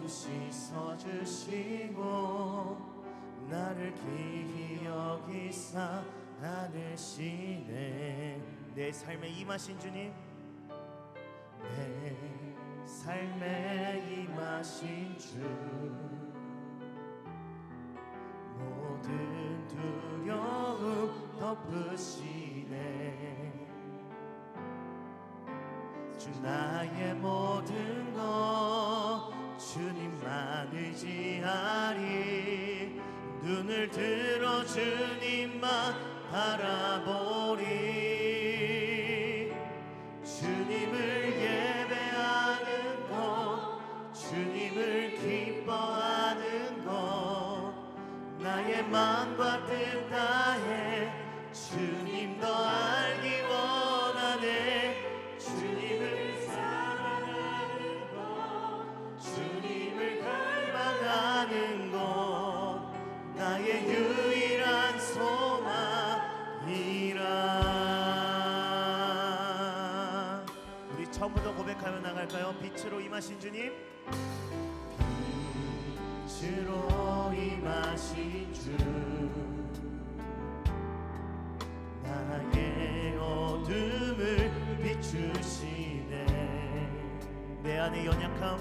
모두 씻어주시고 나를 귀히 여기사 안으시네. 내 삶에 임하신 주님, 내 삶에 임하신 주, 모든 두려움 덮으시네. 주 나의 모든 것 주님만 의지하리. 눈을 들어 주님만 바라보리. 주님을 예배하는 것, 주님을 기뻐하는 것, 나의 마음과 뜻 다해 주님 더 알기 원하네. 주님을 사랑하는 것, 주님을 갈망하는 것, 나의 유일한 소망이라. 우리 처음부터 고백하며 나갈까요? 빛으로 임하신 주님, 빛으로 임하신 주, 나의 어둠을 비추시네. 내 안의 연약함,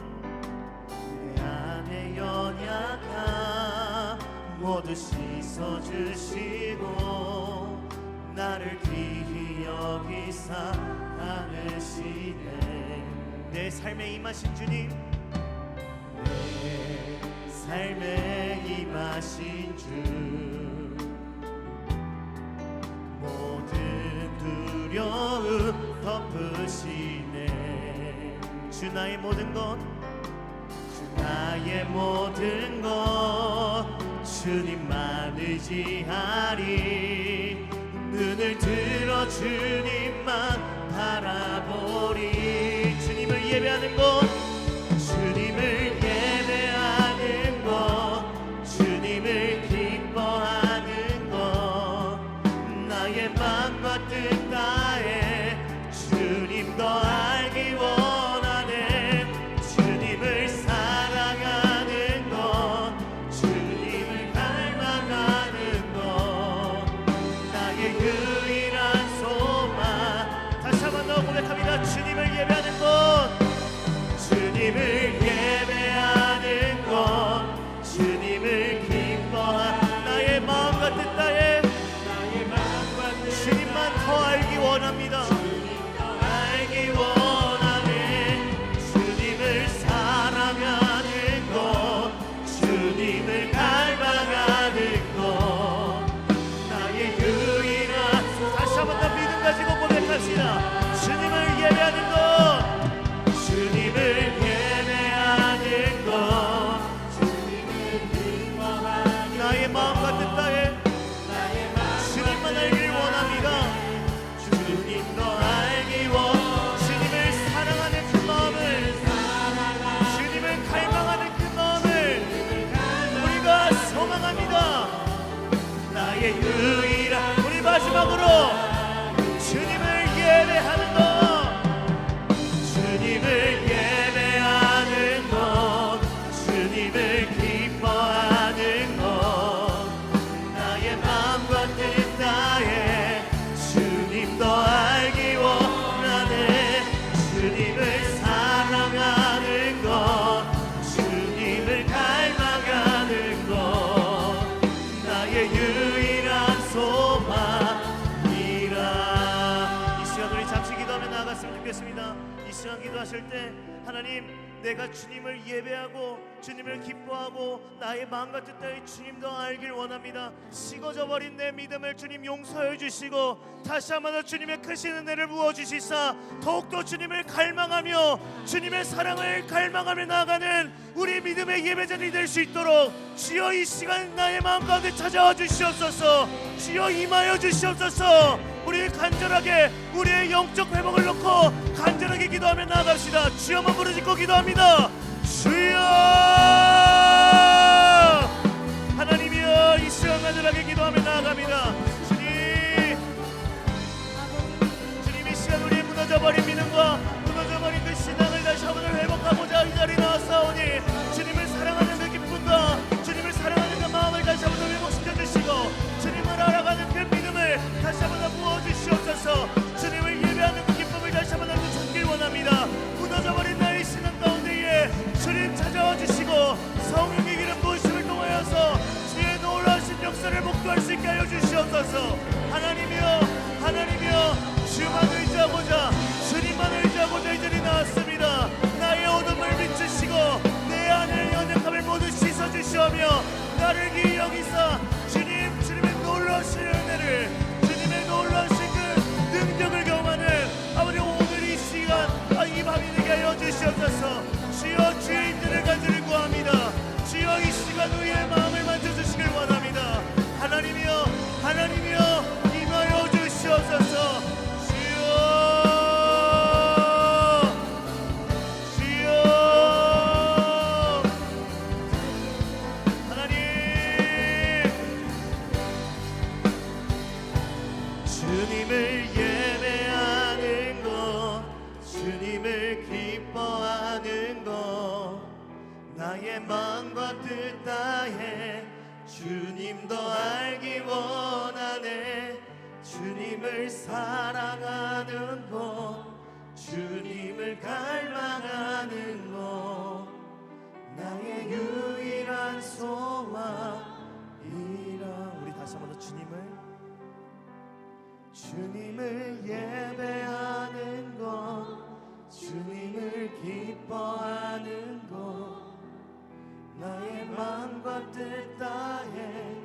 내 안의 연약함 모두 씻어주시고 나를 귀히 여기사 안으시네. 내 삶에 임하신 주님, 내 삶에 임하신 주, 모든 두려움 덮으시네. 주 나의 모든 것, 주 나의 모든 것 주님만 의지하리. 눈을 들어 주님만 바라보리. 주님을 예배하는 것, 주님을 예배하는 것, 주님을 기뻐하는 것, 나의 마음과 뜻 다해 주님 더 알기 원하네. 주님을 사랑하는 것, 주님을 갈망하는 것, 나의 유일한 소망. 다시 한번 더 고백합니다. 주님을 예배하는 것, 주님을 예배하는 것, 주님을 기뻐하는, 나의 마음과 뜻 다해 주님만 더 알기 원합니다. 알기 원하네. 주님을 사랑하는 것, 주님을 갈망하는 것, 나의 유일한. 다시 한번 더 믿음 가지고 고백합시다. 주님을 예배하는 것, 주님을 예배하는 것, 주님을 기뻐하는, 나의 마음과 뜻 다해 주님만 알길 원합니다. 주님 더 알기 원, 주님을 사랑하는 그 마음을, 주님을 갈망하는 그 마음을 우리가 소망합니다. 나의 유일한. 우리 마지막으로 주님을 예배하는 것, 주님을 예배하는 것, 주님을 기뻐하는 것, 나의 마음과 뜻 다해 주님 더 알기 원하네. 주님을 사랑하는 것, 주님을 갈망하는 것, 나의 유일한 소망이라. 이 시간 우리 잠시 기도하며 나아갔으면 좋겠습니다. 이 시간 기도하실 때 하나님, 내가 주님을 예배하고 주님을 기뻐하고 나의 마음과 뜻 따위 주님 더 알길 원합니다. 식어져 버린 내 믿음을 주님 용서해 주시고 다시 한번 더 주님의 크신 은혜를 부어주시사 더욱더 주님을 갈망하며 주님의 사랑을 갈망하며 나아가는 우리 믿음의 예배자들이 될 수 있도록 주여 이 시간 나의 마음 가운데 찾아와 주시옵소서. 주여 임하여 주시옵소서. 우리 간절하게 우리의 영적 회복을 놓고 간절하게 기도하며 나아갑시다. 주여만 부르짖고 기도합니다. 주여, 하나님이여, 이 시간 간절하게 기도하며 나아갑니다. 주님 이 시간 우리의 무너져버린 믿음과 무너져버린 그 신앙을 다시 한번 회복하고자 이 자리에 나왔사오니 주님을 주시옵소서. 하나님이여, 하나님이여, 주만 의지하고자, 주님만 의지하고자 이 자리에 나왔습니다. 나의 어둠을 비추시고 내 안의 연약함을 모두 씻어주시오며 나를 기이 여기사 주님의 놀라우신 은혜를, 주님의 놀라우신 그 능력을 경험하는 아버지 오늘 이 시간, 이 밤이 되게 하여 주시옵소서. 주여, 주의 인들을 간절히 구합니다. 주여, 이 시간 우리의 마음을 만져주시길 원합니다. 하나님이여, 하나님이여, 임하여 주시옵소서. 주여, 주여, 하나님, 주님을 예배하는 것, 주님을 기뻐하는 것, 나의 마음과 뜻 다해 주님 더 알기 원하네. 주님을 사랑하는 것, 주님을 갈망하는 것, 나의 유일한 소망이라. 우리 다시 한번 더 주님을 예배하는 것, 주님을 기뻐하는 것, 나의 마음과 뜻 다해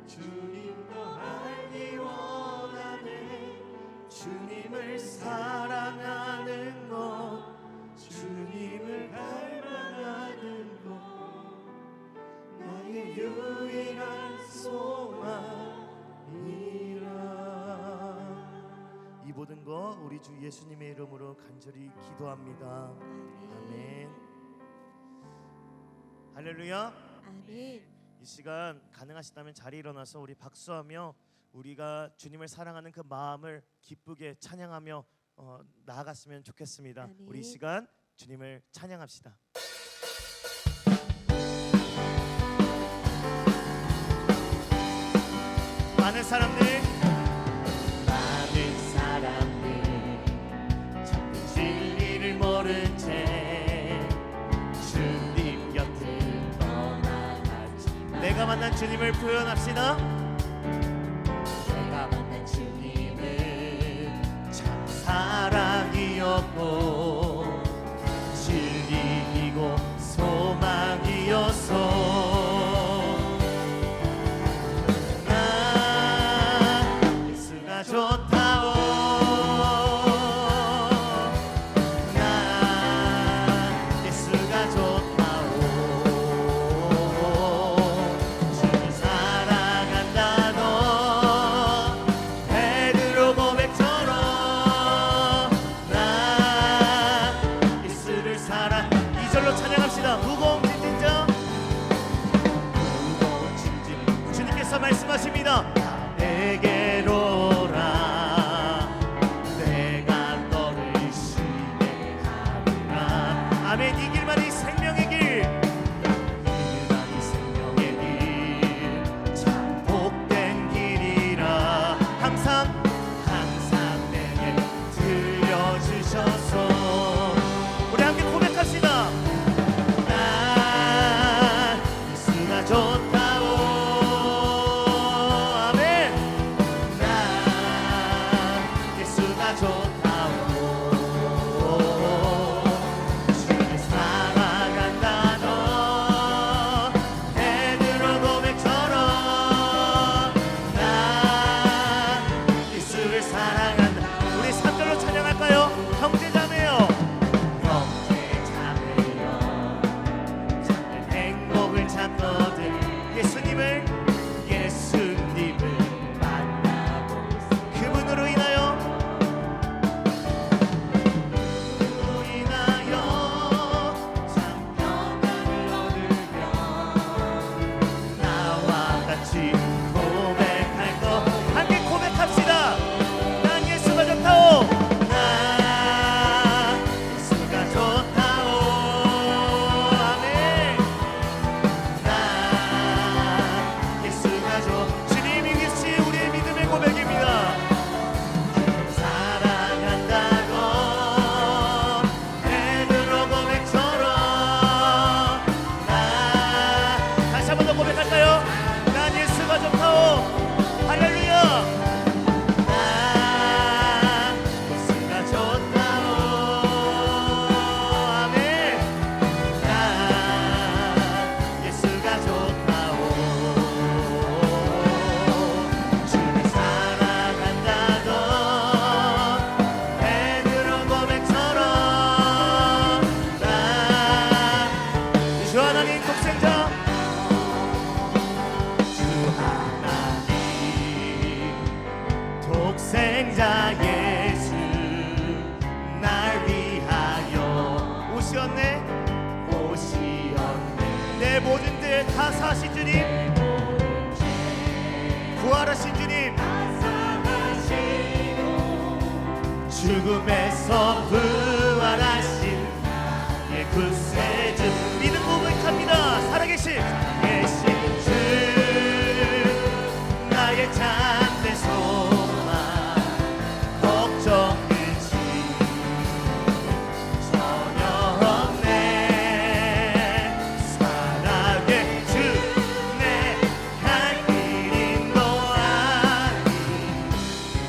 주님 더 알기 원하네. 주님을 사랑하는 것, 주님을 갈망하는 것, 나의 유일한 소망이라. 이 모든 것 우리 주 예수님의 이름으로 간절히 기도합니다. 아멘. 할렐루야. 아멘. 이 시간 가능하시다면 자리에 일어나서 우리 박수하며 우리가 주님을 사랑하는 그 마음을 기쁘게 찬양하며 나아갔으면 좋겠습니다. 아멘. 우리 이 시간 주님을 찬양합시다. 많은 사람들 진리를 모른 채 주님 곁을 떠나갔지만 내가 만난 주님을 표현합시다. 내가 만난 주님은 참 사랑이었고 진리이고 소망이었어. 난 예수가 좋다오. 난 예수가 좋다오. 주를 사랑한다 너 베드로 고백처럼. 난 예수를 사랑. 2절로 찬양합시다. 무거운 짐진 자, 무거운 짐진 주님께서 말씀하십니다. 내게로라 내가 너를 쉬게 하리라. 아멘. 이 길만이 생명의 길, 이 길만이 생명의 길, 참 복된 길이라. 항상 내게 들려주셔서 우리 함께 고백합시다. 나 사랑하신 주님, 부활하신 주님, 죽음에서 부활하신 예 구세주 믿음 고백합니다. 살아계신 주 나의 잠든 소망 걱정 근심 전혀 없네. 사랑의 주 내 갈 길 인도하니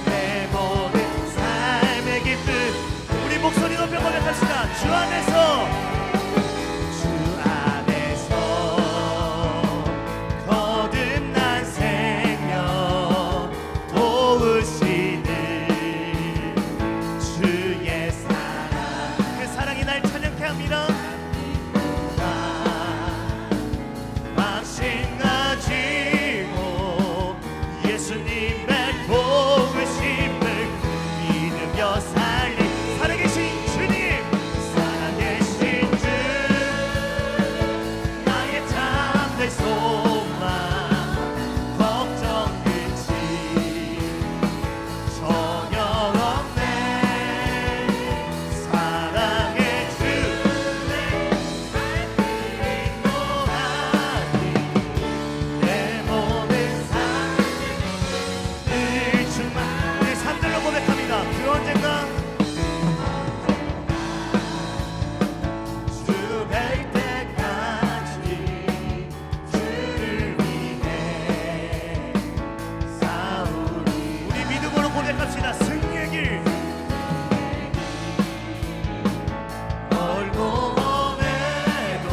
내 모든 삶의 기쁨 우리 목소리 높여 고백합시다. 주 안에서 거듭난 생명 도우시는 주의 사랑 그 사랑이 날 찬양케 합니다. 망신하지고 예수님의 도우심을 믿으며 살리 살아계신 주님 살아계신 주 나의 잠든 소망 걱정 근심 전혀 없네. 사랑의 주 내 갈 길 인도하니 내 모든 삶을 충만 우리 삶들로 고백합니다. 그 언젠가 주 뵐 때까지 주를 위해 싸우리 우리 믿음으로 고백합시다. 승리의 길 멀고 오매도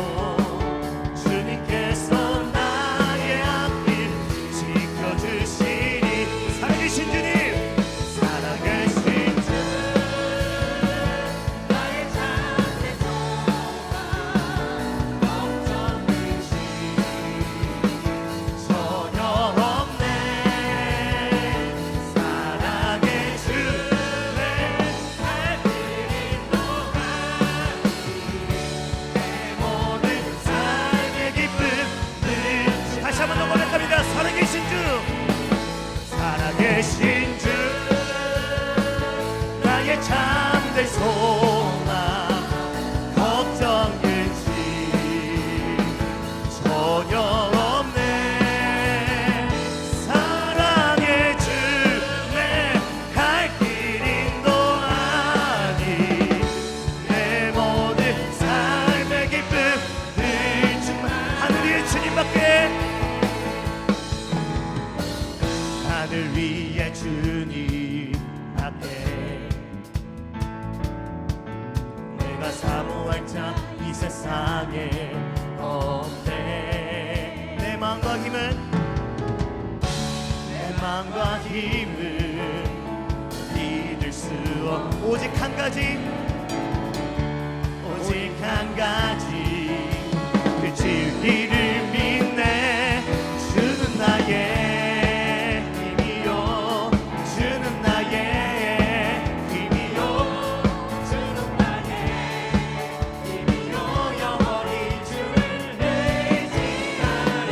주님께서 나의 앞길 지켜주시니 살아계신 주님 살아계신 주 나의 잠든 소망 걱정 근심 전혀 없네. 사랑의 주 내 갈 길 인도하니 내 모든 삶의 기쁨을 다시 한번 더 고백합니다. 살아계신 주 살아계신 주 나의 잠든 소망 걱정 근심 전혀 없네. 사랑의 주 내 갈 길 인도하니 내 모든 삶의 기쁨을 충만 하늘 위에 주님밖에 하늘 위에 주님 앞에 내가 사모할 자 이 세상에 없네. 내 마음과 힘은 믿을 수 오직 한 가지 그 진리를 믿네. 주는 나의 힘이요 주는 나의 힘이요 주는 나의 힘이요 영원히 주를 의지하리.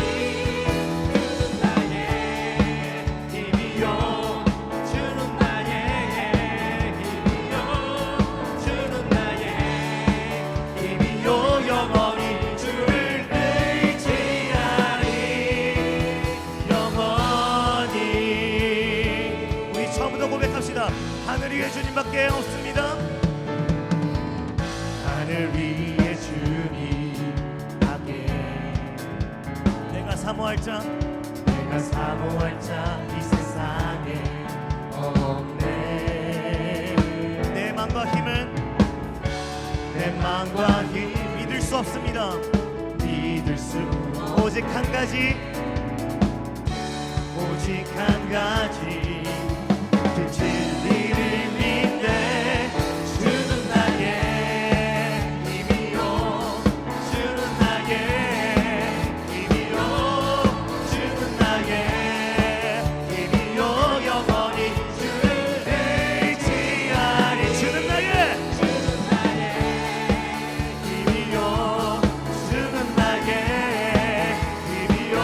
주는 나의 힘이요 주는 나의 힘이요 주는 나의 힘이요 영원히 주를 의지하리. 영원히 우리 처음부터 고백합시다. 하늘 위에 주님밖에 없습니다. 하늘 위에 주님 밖에 내가 사모할 자 이 세상에 없네. 내 마음과 힘은 믿을 수 없습니다. 믿을 수 오직 한 가지 그 진리를 믿네. 주는 나의 힘이요 주는 나의 힘이요 주는 나의 힘이요 영원히 주를 의지하리. 주는 나의 힘이요 주는 나의 힘이요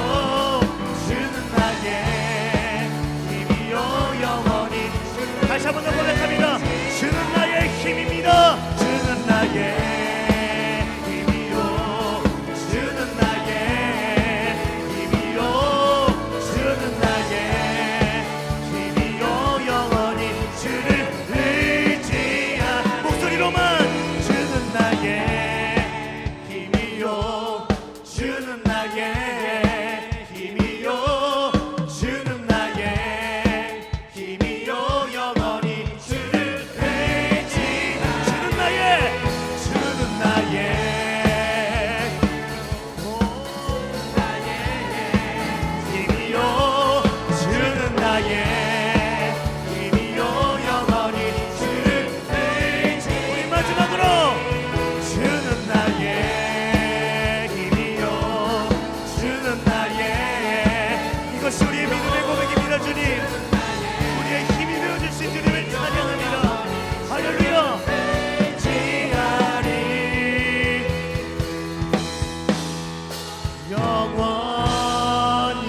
영원히.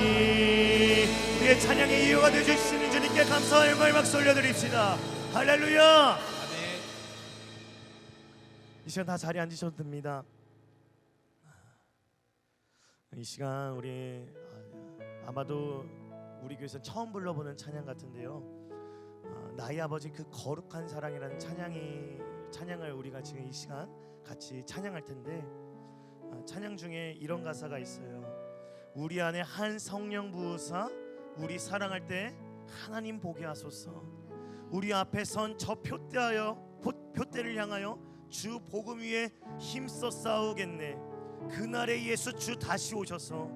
우리의 찬양의 이유가 되어주시는 주님께 감사와 영광을 박수 올려드립시다. 할렐루야. 이 시간 다 자리에 앉으셔도 됩니다. 이 시간 우리 아마도 우리 교회에서 처음 불러보는 찬양 같은데요. 나의 아버지 그 거룩한 사랑이라는 찬양을 우리가 지금 이 시간 같이 찬양할 텐데, 찬양 중에 이런 가사가 있어요. 우리 안에 한 성령 부으사 우리 사랑할 때 하나님 보게 하소서. 우리 앞에 선 저 표대를 향하여 주 복음 위에 힘써 싸우겠네. 그날에 예수 주 다시 오셔서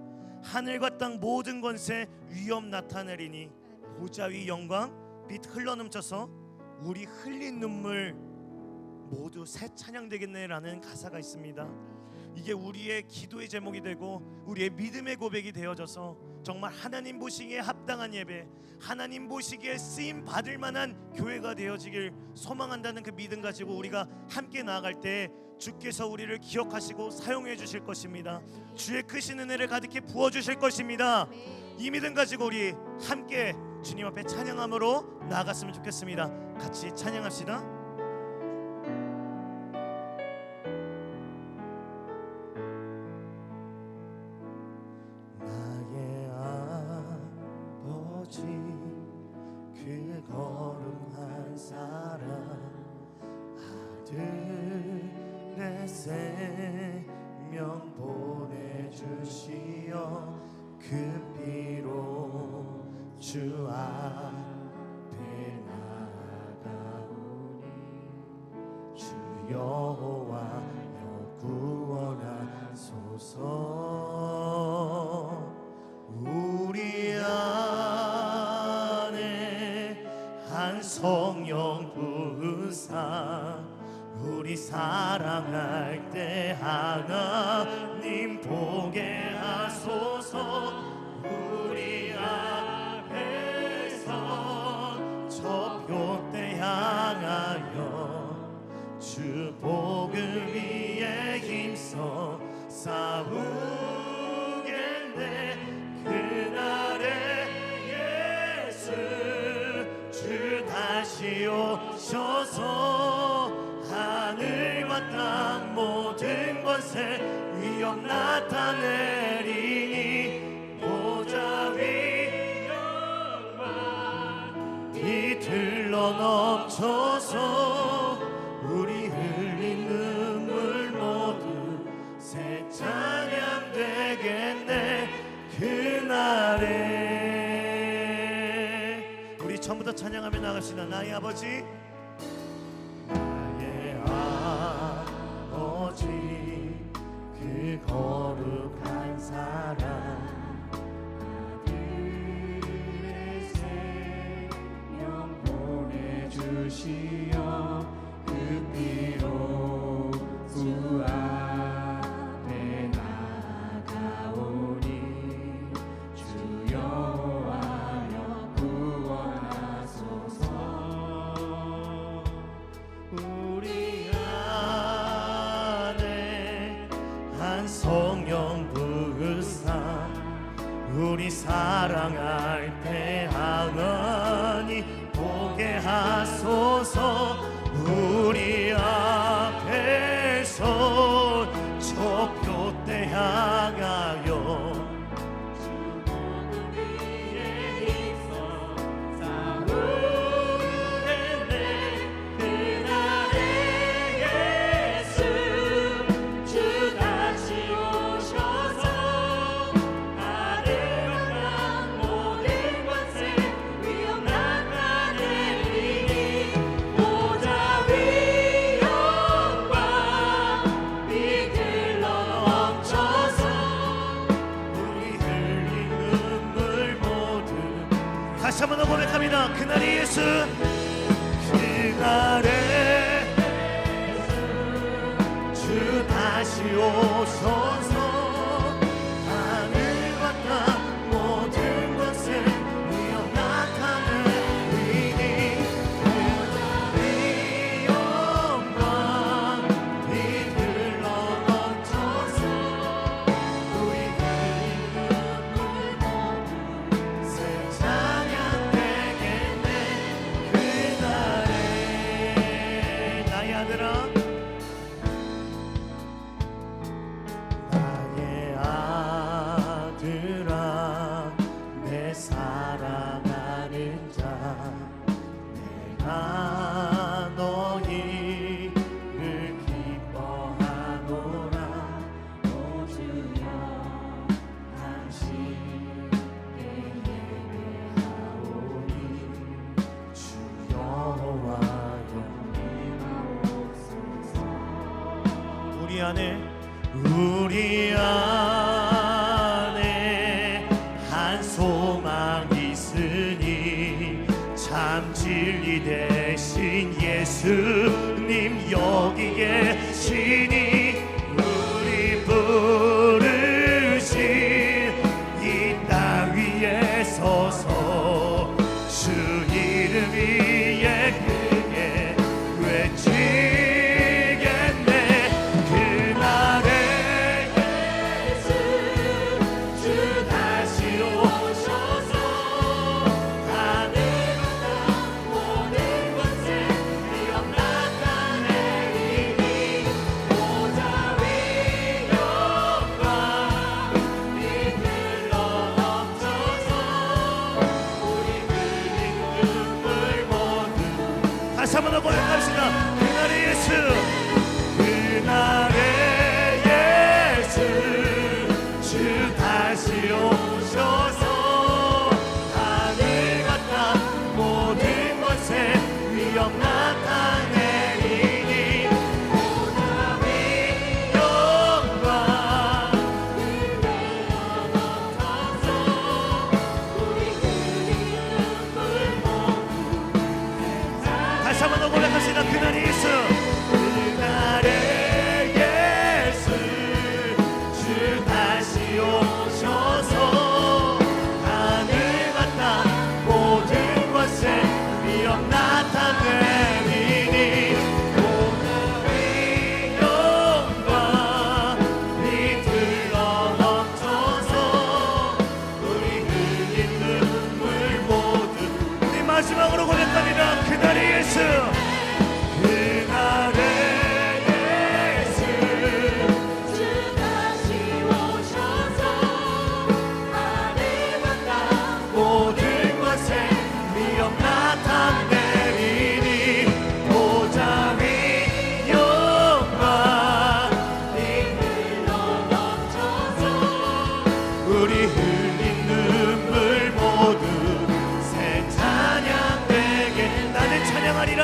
하늘과 땅 모든 권세 위엄 나타내리니 보좌 위 영광 빛 흘러넘쳐서 우리 흘린 눈물 모두 새 찬양 되겠네라는 가사가 있습니다. 이게 우리의 기도의 제목이 되고 우리의 믿음의 고백이 되어져서 정말 하나님 보시기에 합당한 예배, 하나님 보시기에 쓰임 받을 만한 교회가 되어지길 소망한다는 그 믿음 가지고 우리가 함께 나아갈 때 주께서 우리를 기억하시고 사용해 주실 것입니다. 주의 크신 은혜를 가득히 부어 주실 것입니다. 이 믿음 가지고 우리 함께 주님 앞에 찬양함으로 나아갔으면 좋겠습니다. 같이 찬양합시다. 그 거룩한 사랑 아들의 생명 보내주시어 그 피로 주 앞에 나가오니 주 여호와여 구원하소서. 우리 안에 한 성령 부으사 우리 사랑할 때 하나님 보게 하소서. 우리 앞에서 저 표대 향하여 주 복음 위에 힘써 싸우겠네. 그날에 예수 주 다시 오셔서 하늘과 땅 모든 권세 위엄 나타내리니 보좌 위 영광 빛 흘러넘쳐서 우리 흘린 눈물 모두 새 찬양 되겠네. 그날에 우리 전부터 찬양하며 나갑시다. 나의 아버지, 나의 아버지 그 거룩한 사랑 아들의 생명 보내주시어 그 피로 주 앞에 나가오니 주 여호와여 구원하소서. 우리 안에 한 성령 부으사 우리 사랑할 때 하나님 보게 하소서. 우리 앞에서 저 표대 향하여 주 복음 위에 힘써 싸우겠네. 그날에 예수 주 다시 오셔서 하늘과 땅 모든 권세 위엄 나타내리니 보좌 위 영광 빛 흘러넘쳐서 우리 흘린 눈물 모두 다시 한 번 더 고백합니다. 그날이 예수 그날에 주 다시 오셔서 하늘과 땅 모든 것을 위엄 나타내리니 이 영광 빛 흘러넘쳐서 우리 흘린 우리 안에 한 소망 있으니 참 진리 대신 예수님 여기 계시니 우리 부르신 이 땅 위에 서서 주 이름 위에 크게 외치겠네. 그날에 예수 주 다시 오셔서 하늘과 땅 모든 것에 위엄 나타내리니 보좌 위 영광 빛들러 넘쳐서 우리 흘린 눈물 모두 다시 한번 더 고백합시다. 그날의 예수 그날의 예수 주 다시 오셔서 하늘과 땅 모든 것에 위엄 나타내리니 보좌 위 영광 빛들러 넘쳐서 우리 흘린 눈물 모두 다시 한번 더 고백합시다. 그날의 예수 그날의 예수 주 다시 오셔서 하늘과 땅 모든 것에 위엄 나타내리니 보좌 위 영광 빛들러 넘쳐서 우리 흘린 눈물 모두 우리 마지막으로 고백합니다. 그날의 예수 그날의 예수 주 다시 오셔서 하늘과 땅 모든 것에 위엄 나타내리니 보좌 위 영광 빛들러 넘쳐서 우리 흘린 눈물 모두 새 찬양 되게 나는 찬양하리라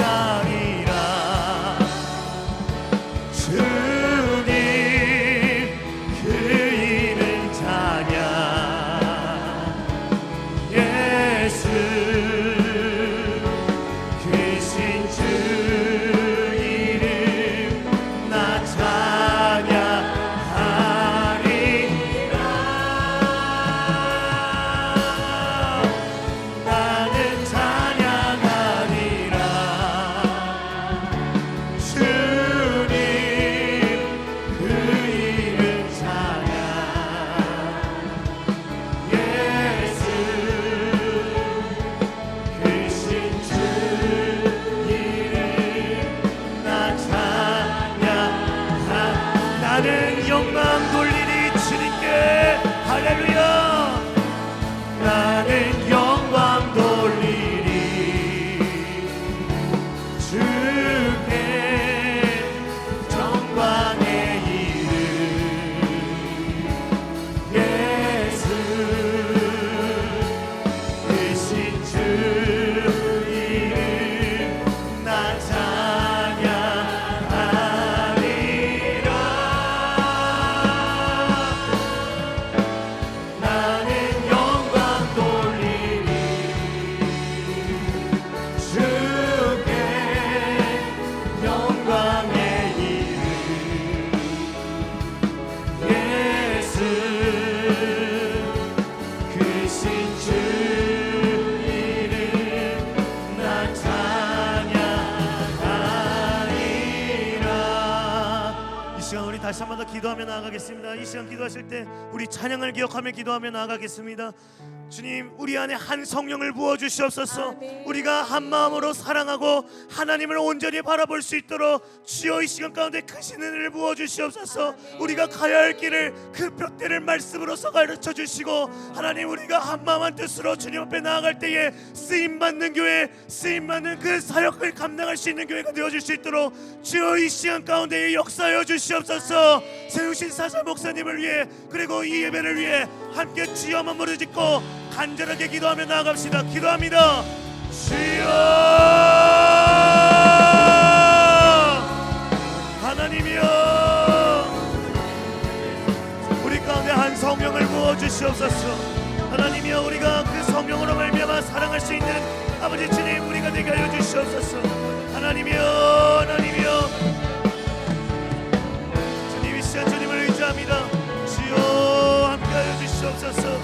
찬양하리라 주님 그 이름 찬양 예수 크신 주 이름 나 찬양하리라 나는 찬양하리라 주님 그 이름 찬양 예수 크신 주 이름 나 찬양하 나는 영광 돌리리 주님께 할렐루야 나는 영광 돌리리 주께 영광의 이름 예수 크신 주 이름 나 찬양하리라 나는 영광 돌리리 주께 영광의 이름 예수 크신 주 이름 나 찬양하리라. 이 시간 우리 다시 한 번 더 기도하며 나아가겠습니다. 이 시간 기도하실 때 우리 찬양을 기억하며 기도하며 나아가겠습니다. 주님 우리 안에 한 성령을 부어주시옵소서. 아멘. 우리가 한 마음으로 사랑하고 하나님을 온전히 바라볼 수 있도록 주여 이 시간 가운데 크신 은혜를 부어주시옵소서. 아멘. 우리가 가야 할 길을 그 뼈대를 말씀으로서 가르쳐 주시고 하나님 우리가 한 마음 한 뜻으로 주님 앞에 나아갈 때에 쓰임받는 교회 쓰임받는 그 사역을 감당할 수 있는 교회가 되어줄 수 있도록 주여 이 시간 가운데 역사하여 주시옵소서. 세우신 사자 목사님을 위해 그리고 이 예배를 위해 함께 주여만 부르짖고 간절하게 기도하며 나아갑시다. 기도합니다. 주여 하나님이여 우리 가운데 한 성령을 부어주시옵소서. 하나님이여 우리가 그 성령으로 말미암아 사랑할 수 있는 아버지 주님 우리가 되게 하여 주시옵소서. 하나님이여 하나님이여 주님 이 시간 주님을 의지합니다. 주여 함께하여 주시옵소서.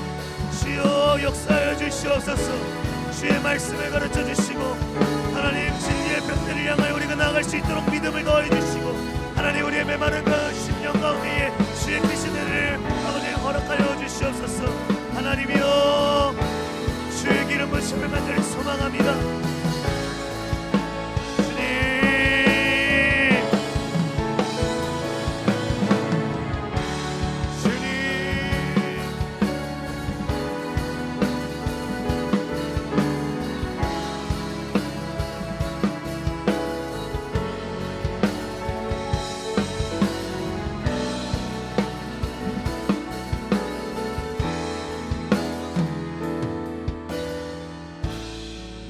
주여 역사하여 주시옵소서. 주의 말씀을 가르쳐 주시고 하나님 진리의 벽들을 향하여 우리가 나아갈 수 있도록 믿음을 더해 주시고 하나님 우리의 메마른 그 심령 가운데에 주의 크시들을 아버지 허락하여 주시옵소서. 하나님이여 주의 기름 부심을 만들 소망합니다. 주님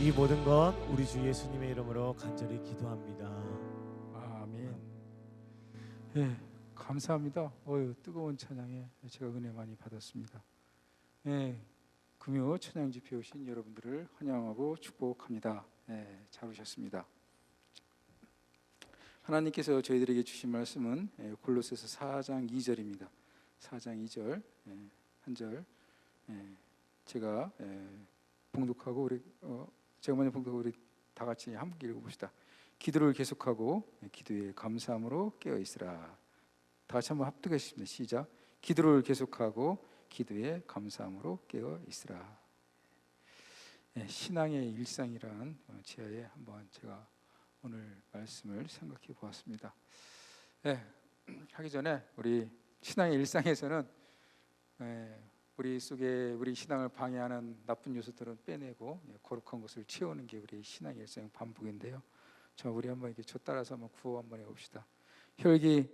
이 모든 것 우리 주 예수님의 이름으로 간절히 기도합니다. 아멘. 예, 감사합니다. 뜨거운 찬양에 제가 은혜 많이 받았습니다. 예, 금요 찬양 집회 오신 여러분들을 환영하고 축복합니다. 예, 잘 오셨습니다. 하나님께서 저희들에게 주신 말씀은 골로새서 4장 2절입니다. 4장 2절 한 절 제가 봉독하고 제가 먼저 봉독하고 우리 다 같이 함께 읽어봅시다. 기도를 계속하고 기도에 감사함으로 깨어 있으라. 다 같이 한번 합독하겠습니다. 시작. 기도를 계속하고 기도에 감사함으로 깨어 있으라. 신앙의 일상이란 제하에 한번 제가 오늘 말씀을 생각해 보았습니다. 하기 전에 우리 신앙의 일상에서는 우리 속에 우리 신앙을 방해하는 나쁜 요소들은 빼내고 거룩한 것을 채우는 게 우리 신앙의 일상 반복인데요. 자, 우리 한번 이렇게 저 따라서 한번 구호 한번 해봅시다. 혈기,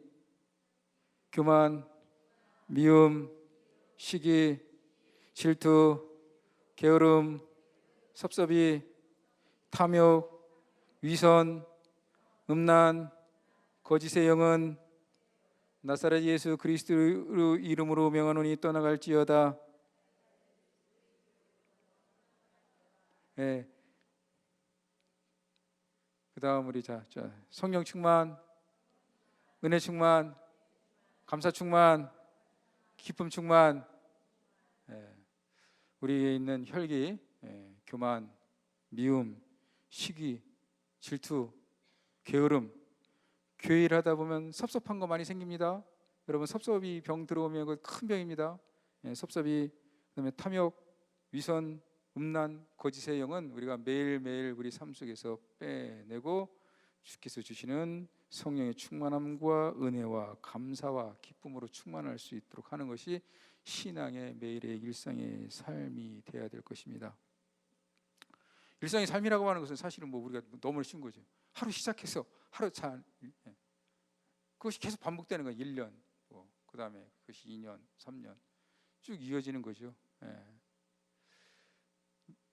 교만, 미움, 시기, 질투, 게으름, 섭섭이, 탐욕, 위선, 음란, 거짓의 영은 나사렛 예수 그리스도 이름으로 명하노니 떠나갈지어다. 그 다음 우리 자 성령 충만, 은혜 충만, 감사 충만, 기쁨 충만. 우리에 있는 혈기, 교만, 미움, 시기, 질투, 게으름. 교회 일하다 보면 섭섭한 거 많이 생깁니다. 여러분 섭섭이 병 들어오면 그 큰 병입니다. 섭섭이, 그다음에 탐욕, 위선, 음란, 거짓의 영은 우리가 매일매일 우리 삶 속에서 빼내고 주께서 주시는 성령의 충만함과 은혜와 감사와 기쁨으로 충만할 수 있도록 하는 것이 신앙의 매일의 일상의 삶이 되어야 될 것입니다. 일상의 삶이라고 하는 것은 사실은 우리가 너무 쉬운 거죠. 하루 시작해서 하루 잘 그것이 계속 반복되는 거예요. 1년, 그 다음에 그것이 2년, 3년 쭉 이어지는 거죠.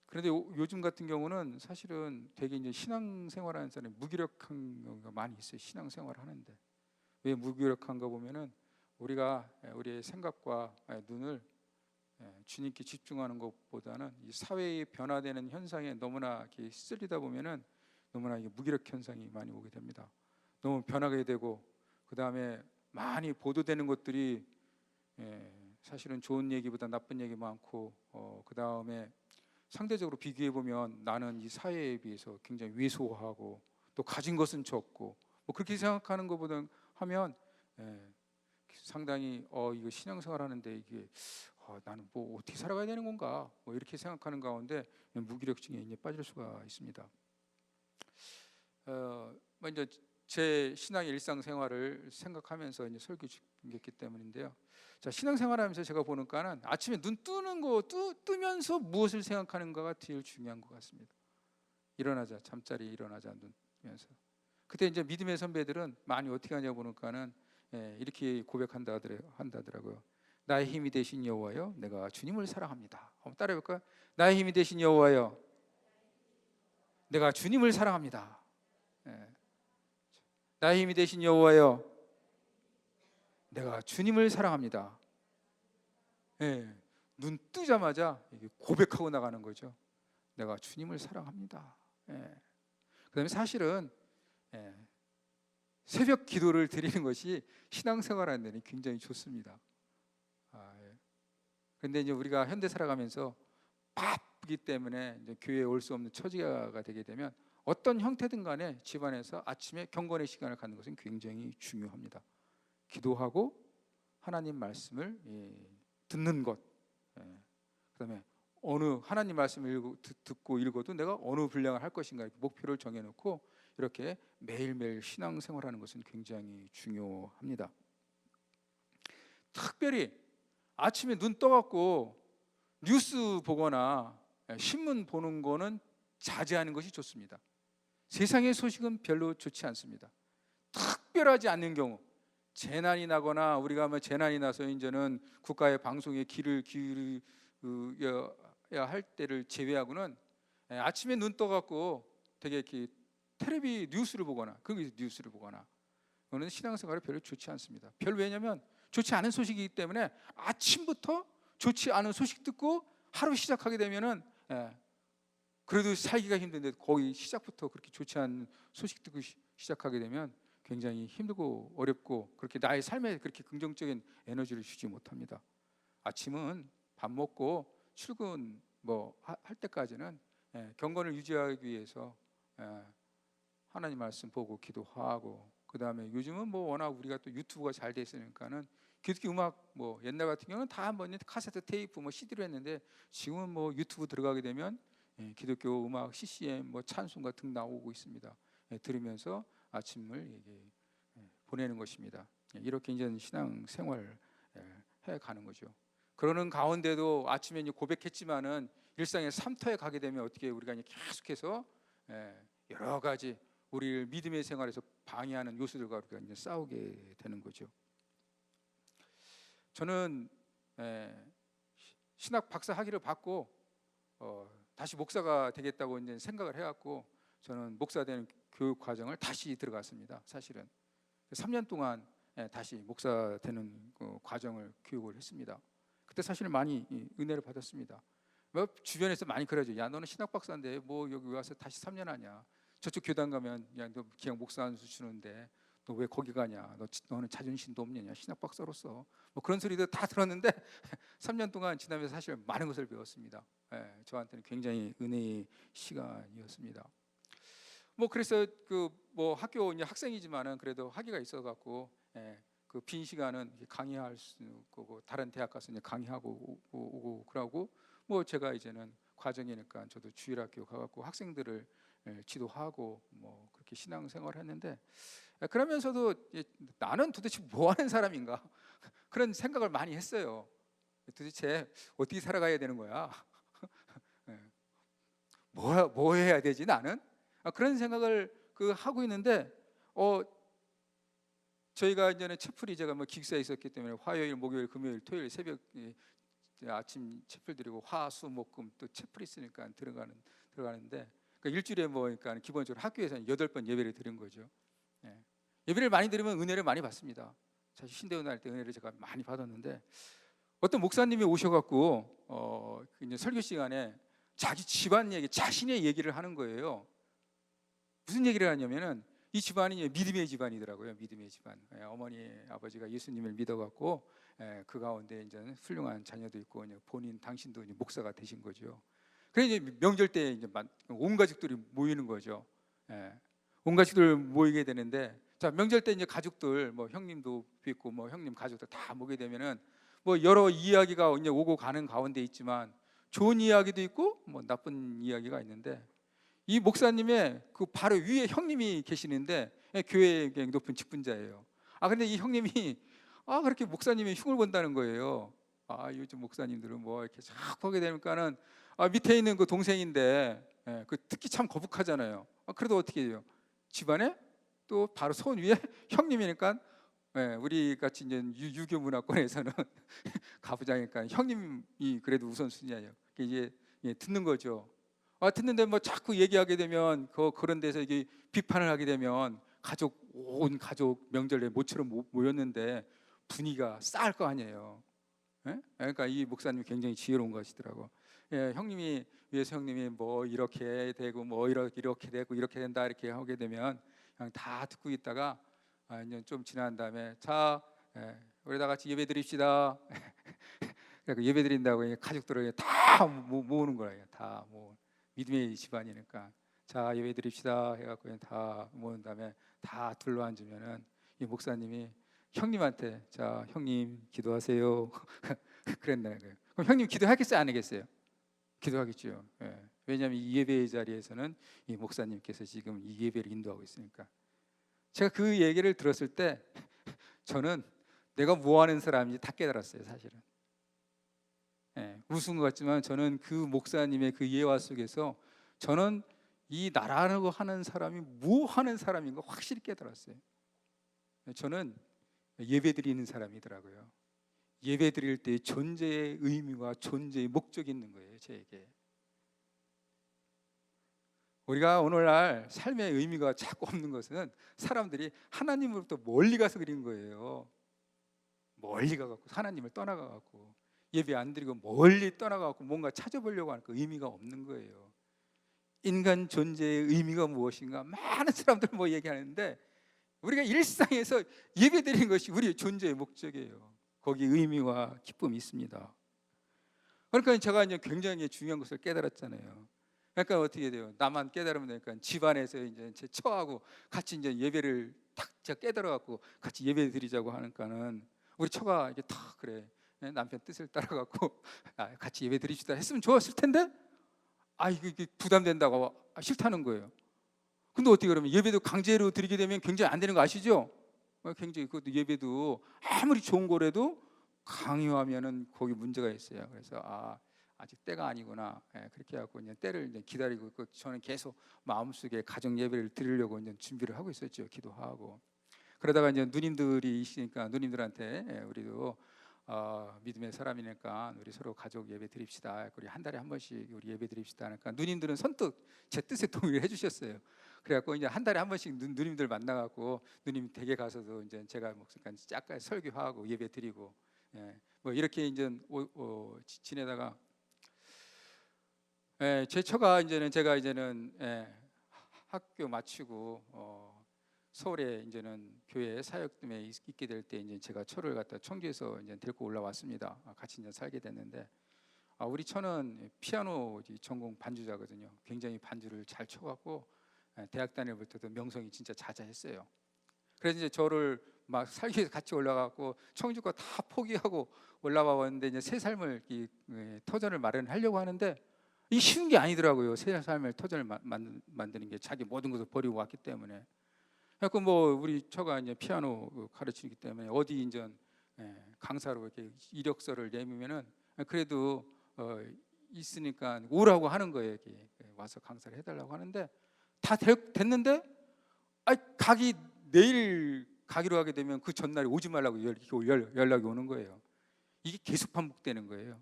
그런데 요즘 같은 경우는 사실은 되게 이제 신앙생활하는 사람이 무기력한 경우가 많이 있어요. 신앙생활을 하는데 왜 무기력한가 보면은 우리가 우리의 생각과 눈을 주님께 집중하는 것보다는 이 사회의 변화되는 현상에 너무나 이렇게 휩쓸리다 보면은 너무나 무기력 현상이 많이 오게 됩니다. 너무 변하게 되고 그 다음에 많이 보도되는 것들이 사실은 좋은 얘기보다 나쁜 얘기 많고 그 다음에 상대적으로 비교해 보면 나는 이 사회에 비해서 굉장히 왜소하고 또 가진 것은 적고 그렇게 생각하는 것보다 하면 상당히 이거 신앙생활 하는데 이게 나는 어떻게 살아가야 되는 건가 이렇게 생각하는 가운데 무기력증에 이제 빠질 수가 있습니다. 먼저 제 신앙의 일상생활을 생각하면서 이제 설교 준비했기 때문인데요. 자, 신앙생활하면서 제가 보니까는 아침에 눈 뜨는 거 뜨면서 무엇을 생각하는가가 제일 중요한 것 같습니다. 일어나자, 잠자리 일어나자 눈 뜨면서. 그때 이제 믿음의 선배들은 많이 어떻게 하냐 보니까는 이렇게 고백한다더라고요. 나의 힘이 되신 여호와여, 내가 주님을 사랑합니다. 한번 따라해볼까요? 나의 힘이 되신 여호와여, 내가 주님을 사랑합니다. 나의 힘이 되신 여호와여, 내가 주님을 사랑합니다. 예, 눈 뜨자마자 이게 고백하고 나가는 거죠. 내가 주님을 사랑합니다. 예. 그다음에 사실은 새벽 기도를 드리는 것이 신앙생활하는 데는 굉장히 좋습니다. 그런데 이제 우리가 현대 살아가면서 바쁘기 때문에 이제 교회에 올 수 없는 처지가 되게 되면 어떤 형태든 간에 집안에서 아침에 경건의 시간을 갖는 것은 굉장히 중요합니다. 기도하고 하나님 말씀을 듣는 것, 그다음에 어느 하나님 말씀을 듣고 읽어도 내가 어느 분량을 할 것인가 이렇게 목표를 정해놓고 이렇게 매일매일 신앙생활하는 것은 굉장히 중요합니다. 특별히 아침에 눈 떠갖고 뉴스 보거나 신문 보는 거는 자제하는 것이 좋습니다. 세상의 소식은 별로 좋지 않습니다. 특별하지 않는 경우, 재난이 나거나 우리가 뭐 재난이 나서 이제는 국가의 방송에 귀를 기울여야 할 때를 제외하고는 아침에 눈 떠갖고 되게 이렇게 텔레비 뉴스를 보거나 거기서 뉴스를 보거나 그거는 신앙생활에 별로 좋지 않습니다. 왜냐하면 좋지 않은 소식이기 때문에 아침부터 좋지 않은 소식 듣고 하루 시작하게 되면은 그래도 살기가 힘든데 거기 시작부터 그렇게 좋지 않은 소식 듣고 시작하게 되면 굉장히 힘들고 어렵고 그렇게 나의 삶에 그렇게 긍정적인 에너지를 주지 못합니다. 아침은 밥 먹고 출근 뭐 할 때까지는 경건을 유지하기 위해서 하나님 말씀 보고 기도하고, 그 다음에 요즘은 뭐 워낙 우리가 또 유튜브가 잘 돼 있으니까는 기독교 음악 뭐 옛날 같은 경우는 다 뭐 카세트 테이프 뭐 CD로 했는데 지금은 뭐 유튜브 들어가게 되면 기독교 음악 CCM 뭐 찬송 같은 나오고 있습니다. 들으면서 아침을 보내는 것입니다. 이렇게 이제 신앙 생활 해 가는 거죠. 그러는 가운데도 아침에 이제 고백했지만은 일상의 삶터에 가게 되면 어떻게 우리가 이제 계속해서 여러 가지 우리 믿음의 생활에서 방해하는 요소들과 우리가 이제 싸우게 되는 거죠. 저는 신학 박사 학위를 받고 다시 목사가 되겠다고 이제 생각을 해갖고 저는 목사 되는 교육 과정을 다시 들어갔습니다. 사실은 3년 동안 다시 목사 되는 그 과정을 교육을 했습니다. 그때 사실 많이 은혜를 받았습니다. 뭐 주변에서 많이 그러죠. 야, 너는 신학 박사인데 뭐 여기 와서 다시 3년 하냐? 저쪽 교단 가면 야, 너 그냥 목사 한 수 주는데 너 왜 거기 가냐? 너는 자존심도 없느냐? 신학 박사로서 뭐 그런 소리도 다 들었는데 3년 동안 지나면서 사실 많은 것을 배웠습니다. 저한테는 굉장히 은혜의 시간이었습니다. 뭐 그래서 그 뭐 학교 이제 학생이지만은 그래도 학위가 있어갖고 그 빈 시간은 강의할 수 있고 다른 대학 가서 이제 강의하고 오고 그러고 뭐 제가 이제는 과정이니까 저도 주일학교 가갖고 학생들을 지도하고 뭐 그렇게 신앙생활을 했는데 그러면서도 나는 도대체 뭐 하는 사람인가 그런 생각을 많이 했어요. 도대체 어떻게 살아가야 되는 거야? 뭐 해야 되지 나는? 그런 생각을 하고 있는데 저희가 이제는 채플이 제가 뭐 기숙사에 있었기 때문에 화요일, 목요일, 금요일, 토요일 새벽 아침 채플 드리고 화, 수, 목, 금 또 채플이 있으니까 들어가는데 그러니까 일주일에 뭐 그러니까 기본적으로 학교에서는 8번 예배를 드린 거죠. 예배를 많이 드리면 은혜를 많이 받습니다. 사실 신대원 할 때 은혜를 제가 많이 받았는데 어떤 목사님이 오셔갖고 이제 설교 시간에 자기 집안 얘기, 자신의 얘기를 하는 거예요. 무슨 얘기를 하냐면은 이 집안이 믿음의 집안이더라고요. 믿음의 집안. 어머니, 아버지가 예수님을 믿어갖고 그 가운데 이제 훌륭한 자녀도 있고 당신도 이제 목사가 되신 거죠. 그래서 이제 명절 때 이제 온 가족들이 모이는 거죠. 온 가족들 모이게 되는데 자 명절 때 이제 가족들 뭐 형님도 뵙고 뭐 형님 가족들 다 모게 되면은 뭐 여러 이야기가 이제 오고 가는 가운데 있지만 좋은 이야기도 있고 뭐 나쁜 이야기가 있는데 이 목사님의 그 바로 위에 형님이 계시는데 교회의 높은 직분자예요. 근데 이 형님이 그렇게 목사님의 흉을 본다는 거예요. 요즘 목사님들은 뭐 이렇게 자꾸 하게 되니까는 밑에 있는 그 동생인데 그 듣기 참 거북하잖아요. 그래도 어떻게 해요? 집안에 또 바로 손 위에 형님이니까 우리 같이 이제 유교 문화권에서는 가부장이니까 형님이 그래도 우선순위예요. 이제 듣는 거죠. 듣는데 뭐 자꾸 얘기하게 되면 그런 데서 이게 비판을 하게 되면 온 가족 명절에 모처럼 모였는데 분위기가 싸할 거 아니에요. 예? 그러니까 이 목사님이 굉장히 지혜로운 것이더라고. 예, 형님이 위에서 형님이 뭐 이렇게 되고 뭐 이렇게 되고 이렇게 된다 이렇게 하게 되면 그냥 다 듣고 있다가 이제 좀 지난 다음에 자, 우리 다 같이 예배 드립시다. 그러니까 예배 드린다고 가족들을 다 모으는 거예요. 다 믿음의 집안이니까 자 예배 드립시다 해갖고 다 모은 다음에 다 둘러 앉으면은 이 목사님이 형님한테 자 형님 기도하세요. 그랬나요? 그럼 형님 기도하겠어요? 안 하겠어요? 기도하겠죠. 예. 왜냐하면 이 예배의 자리에서는 이 목사님께서 지금 이 예배를 인도하고 있으니까. 제가 그 얘기를 들었을 때 저는 내가 뭐 하는 사람인지 다 깨달았어요. 사실은. 예, 웃은 것 같지만 저는 그 목사님의 그 예화 속에서 저는 이 나라라고 하는 사람이 뭐 하는 사람인 거 확실히 깨달았어요. 저는 예배 드리는 사람이더라고요. 예배 드릴 때 존재의 의미와 존재의 목적이 있는 거예요. 저에게. 우리가 오늘날 삶의 의미가 자꾸 없는 것은 사람들이 하나님으로부터 멀리 가서 그린 거예요. 멀리 가갖고 하나님을 떠나가갖고 예배 안 드리고 멀리 떠나가갖고 뭔가 찾아보려고 하니까 의미가 없는 거예요. 인간 존재의 의미가 무엇인가 많은 사람들 뭐 얘기하는데 우리가 일상에서 예배 드리는 것이 우리의 존재의 목적이에요. 거기 의미와 기쁨이 있습니다. 그러니까 제가 이제 굉장히 중요한 것을 깨달았잖아요. 그러니까 어떻게 돼요? 나만 깨달으면 되니까 집안에서 이제 제 처하고 같이 이제 예배를 딱 제가 깨달아갖고 같이 예배 드리자고 하니까는 우리 처가 이게 탁 그래 남편 뜻을 따라갖고 같이 예배 드립시다 했으면 좋았을 텐데 이게 부담된다고 싫다는 거예요. 근데 어떻게 그러면 예배도 강제로 드리게 되면 굉장히 안 되는 거 아시죠? 굉장히 그것도 예배도 아무리 좋은 거라도 강요하면은 거기 문제가 있어요. 그래서 아직 때가 아니구나. 그렇게 하고 이제 때를 이제 기다리고 저는 계속 마음속에 가정 예배를 드리려고 이제 준비를 하고 있었죠. 기도하고. 그러다가 이제 누님들이 있으니까 누님들한테 우리도 믿음의 사람이니까 우리 서로 가족 예배 드립시다. 우리 한 달에 한 번씩 우리 예배 드립시다. 하니까 누님들은 선뜻 제 뜻에 동의를 해주셨어요. 그래갖고 이제 한 달에 한 번씩 누님들 만나갖고 누님 댁에 가서도 이제 제가 목사까지 잠깐 설교하고 예배 드리고 뭐 이렇게 이제 지내다가 제 처가 제가 학교 마치고 서울에 이제는 교회 사역 때문에 있게 될 때 이제 제가 처를 갖다 청주에서 이제 데리고 올라왔습니다. 같이 이제 살게 됐는데 우리 처는 피아노 전공 반주자거든요. 굉장히 반주를 잘 쳐갖고 대학 다닐 때도 명성이 진짜 자자했어요. 그래서 이제 저를 막 살기 위해서 같이 올라가고 청주 거 다 포기하고 올라와 왔는데 이제 새 삶을 터전을 마련하려고 하는데 이 쉬운 게 아니더라고요. 새 삶을 터전을 만드는 게 자기 모든 것을 버리고 왔기 때문에. 그래서 뭐 우리 처가 이제 피아노 가르치기 때문에 어디 이제 강사로 이렇게 이력서를 내미면은 그래도 있으니까 오라고 하는 거예요. 이렇게 와서 강사를 해달라고 하는데 다 됐는데 내일 가기로 하게 되면 그 전날에 오지 말라고 연락이 오는 거예요. 이게 계속 반복되는 거예요.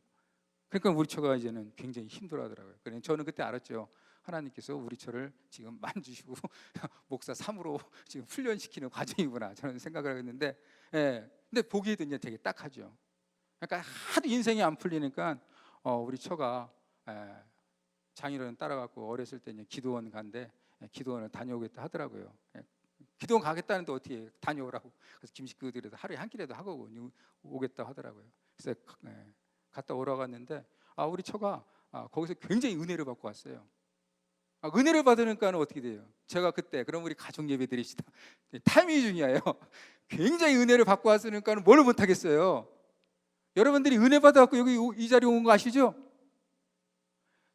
그러니까 우리 처가 이제는 굉장히 힘들어하더라고요. 그래서 저는 그때 알았죠. 하나님께서 우리 처를 지금 만주시고 목사 3으로 지금 훈련시키는 과정이구나 저는 생각을 했는데 근데 보기에도 이제 되게 딱하죠. 그러니까 하도 인생이 안 풀리니까 우리 처가 장인어른 따라갖고 어렸을 때 이제 기도원 간데 기도원을 다녀오겠다 하더라고요. 기도원 가겠다는데 어떻게 다녀오라고. 그래서 김식구들에도 하루에 한 끼라도 하고 오겠다 하더라고요. 그래서 갔다 오라고 했는데 우리 처가 거기서 굉장히 은혜를 받고 왔어요. 은혜를 받으니까 어떻게 돼요? 제가 그때 그럼 우리 가족 예배 드립시다. 타이밍이 중요해요. 굉장히 은혜를 받고 왔으니까 뭘 못하겠어요. 여러분들이 은혜 받아갖고 여기 이 자리에 온 거 아시죠?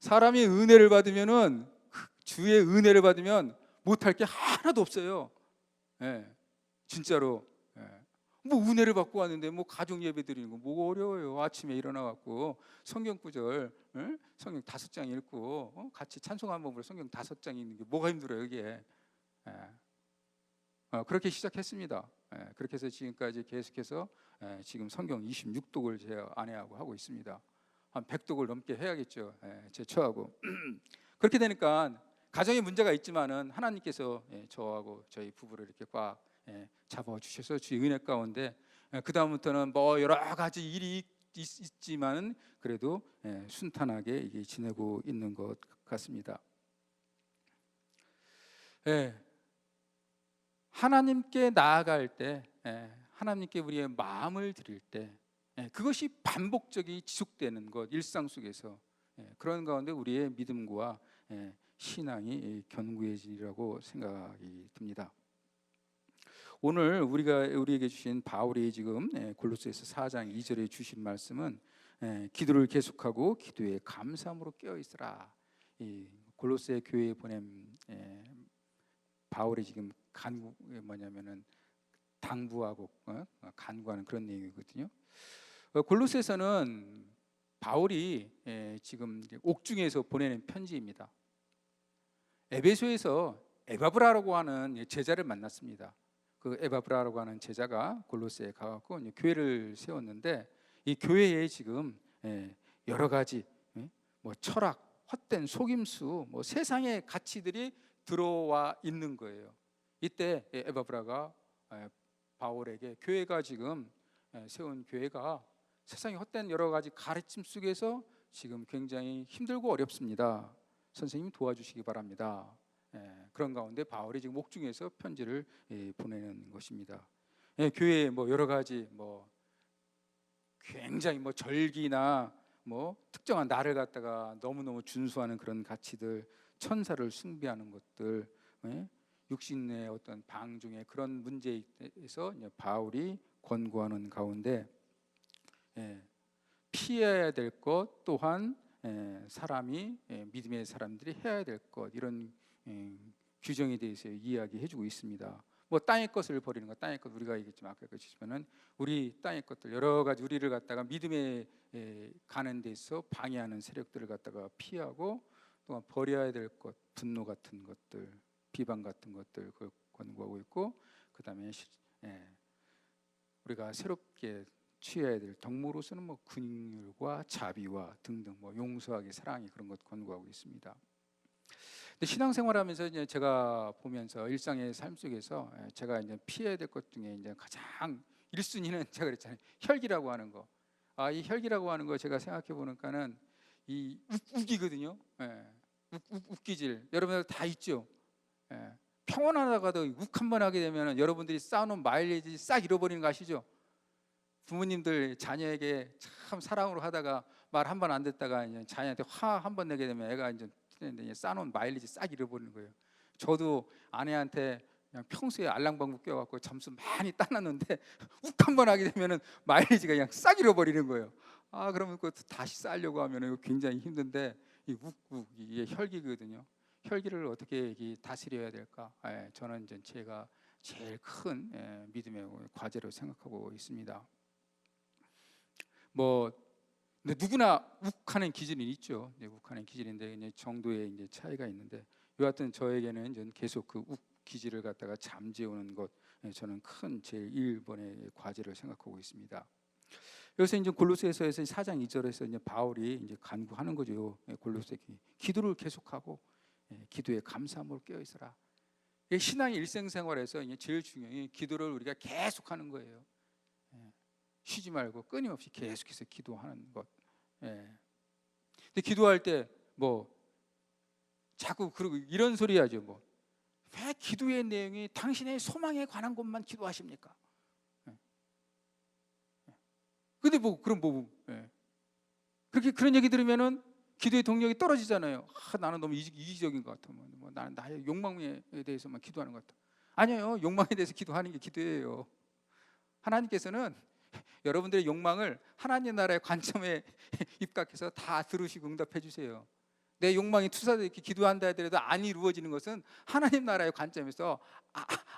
사람이 은혜를 받으면은 주의 은혜를 받으면 못할 게 하나도 없어요. 진짜로. 뭐 은혜를 받고 왔는데 뭐 가족 예배 드리는 거 뭐 어려워요. 아침에 일어나갖고 성경 구절 성경 5장 읽고 같이 찬송 한 번으로 성경 5장 읽는 게 뭐가 힘들어요 이게. 그렇게 시작했습니다. 그렇게 해서 지금까지 계속해서 지금 성경 26독을 제 아내하고 하고 있습니다. 한 100독을 넘게 해야겠죠. 제 처하고. 그렇게 되니까 가정에 문제가 있지만은 하나님께서 저하고 저희 부부를 이렇게 꽉 잡아주셔서 주의 은혜 가운데 그 다음부터는 뭐 여러 가지 일이 있지만은 그래도 순탄하게 이게 지내고 있는 것 같습니다. 하나님께 나아갈 때, 하나님께 우리의 마음을 드릴 때, 그것이 반복적이 지속되는 것, 일상 속에서 그런 가운데 우리의 믿음과 신앙이 견고해지리라고 생각이 듭니다. 오늘 우리에게 주신 바울이 지금 골로새서 4장 2절에 주신 말씀은 기도를 계속하고 기도에 감사함으로 깨어 있으라. 이 골로새 교회에 보낸 바울이 지금 뭐냐면은 당부하고 간구하는 그런 내용이거든요. 골로새서는 바울이 지금 옥중에서 보내는 편지입니다. 에베소에서 에바브라라고 하는 제자를 만났습니다. 그 에바브라라고 하는 제자가 골로새에 가갖고 교회를 세웠는데 이 교회에 지금 여러 가지 뭐 철학, 헛된 속임수, 뭐 세상의 가치들이 들어와 있는 거예요. 이때 에바브라가 바울에게 교회가 지금 세운 교회가 세상의 헛된 여러 가지 가르침 속에서 지금 굉장히 힘들고 어렵습니다. 선생님 도와주시기 바랍니다. 그런 가운데 바울이 지금 옥중에서 편지를 보내는 것입니다. 교회에 뭐 여러 가지 뭐 굉장히 뭐 절기나 뭐 특정한 날을 갖다가 너무너무 준수하는 그런 가치들, 천사를 숭배하는 것들, 육신의 어떤 방중의 그런 문제에서 바울이 권고하는 가운데 피해야 될 것 또한 사람이 믿음의 사람들이 해야 될 것, 이런 규정에 대해서 이야기해주고 있습니다. 뭐 땅의 것을 버리는 것, 땅의 것 우리가 얘기했지만 아까 얘기했지만은 우리 땅의 것들 여러 가지 우리를 갖다가 믿음에 가는 데서 방해하는 세력들을 갖다가 피하고 또한 버려야 될 것, 분노 같은 것들, 비방 같은 것들 그걸 권고하고 있고, 그 다음에 우리가 새롭게 취해야 될 덕목으로서는 뭐 긍휼과 자비와 등등 뭐 용서하기, 사랑이 그런 것 권고하고 있습니다. 근데 신앙생활하면서 이제 제가 보면서 일상의 삶 속에서 제가 이제 피해야 될 것 중에 이제 가장 1순위는 제가 그랬잖아요. 혈기라고 하는 거. 이 혈기라고 하는 거 제가 생각해 보니까는 이 우기거든요. 웃기질 여러분들 다 있죠. 평온하다가도 욱 한번 하게 되면 여러분들이 쌓아놓은 마일리지 싹 잃어버리는 거 아시죠? 부모님들 자녀에게 참 사랑으로 하다가 말 한 번 안 듣다가 이제 자녀한테 화 한 번 내게 되면 애가 이제 쌓아놓은 마일리지 싹 잃어버리는 거예요. 저도 아내한테 그냥 평소에 알랑방구 껴갖고 점수 많이 따놨는데 욱 한 번 하게 되면은 마일리지가 그냥 싹 잃어버리는 거예요. 그러면 그것도 다시 쌓으려고 하면 굉장히 힘든데 이게 혈기거든요. 혈기를 어떻게 다스려야 될까? 저는 이제 제가 제일 큰 믿음의 과제로 생각하고 있습니다. 뭐 근데 누구나 욱하는 기질이 있죠. 욱하는 기질인데 이제 정도의 이제 차이가 있는데 여하튼 저에게는 이제 계속 그 욱 기질을 갖다가 잠재우는 것, 저는 큰 제 1번의 과제를 생각하고 있습니다. 그래서 이제 골로새서에서 4장 2절에서 이제 바울이 이제 간구하는 거죠. 골로새 기도를 계속하고 기도에 감사함으로 깨어 있어라. 신앙의 일생생활에서 이제 제일 중요한 기도를 우리가 계속하는 거예요. 쉬지 말고 끊임없이 계속해서 기도하는 것. 근데 기도할 때 뭐 자꾸 그러고 이런 소리 하죠. 뭐 왜 기도의 내용이 당신의 소망에 관한 것만 기도하십니까? 근데 뭐 그럼 그렇게 그런 얘기 들으면은 기도의 동력이 떨어지잖아요. 나는 너무 이기적인 것 같아. 뭐 나는 나의 욕망에 대해서만 기도하는 것 같아. 아니에요. 욕망에 대해서 기도하는 게 기도예요. 하나님께서는 여러분들의 욕망을 하나님 나라의 관점에 입각해서 다 들으시고 응답해 주세요. 내 욕망이 투사되어 이렇게 기도한다 하더라도 안 이루어지는 것은 하나님 나라의 관점에서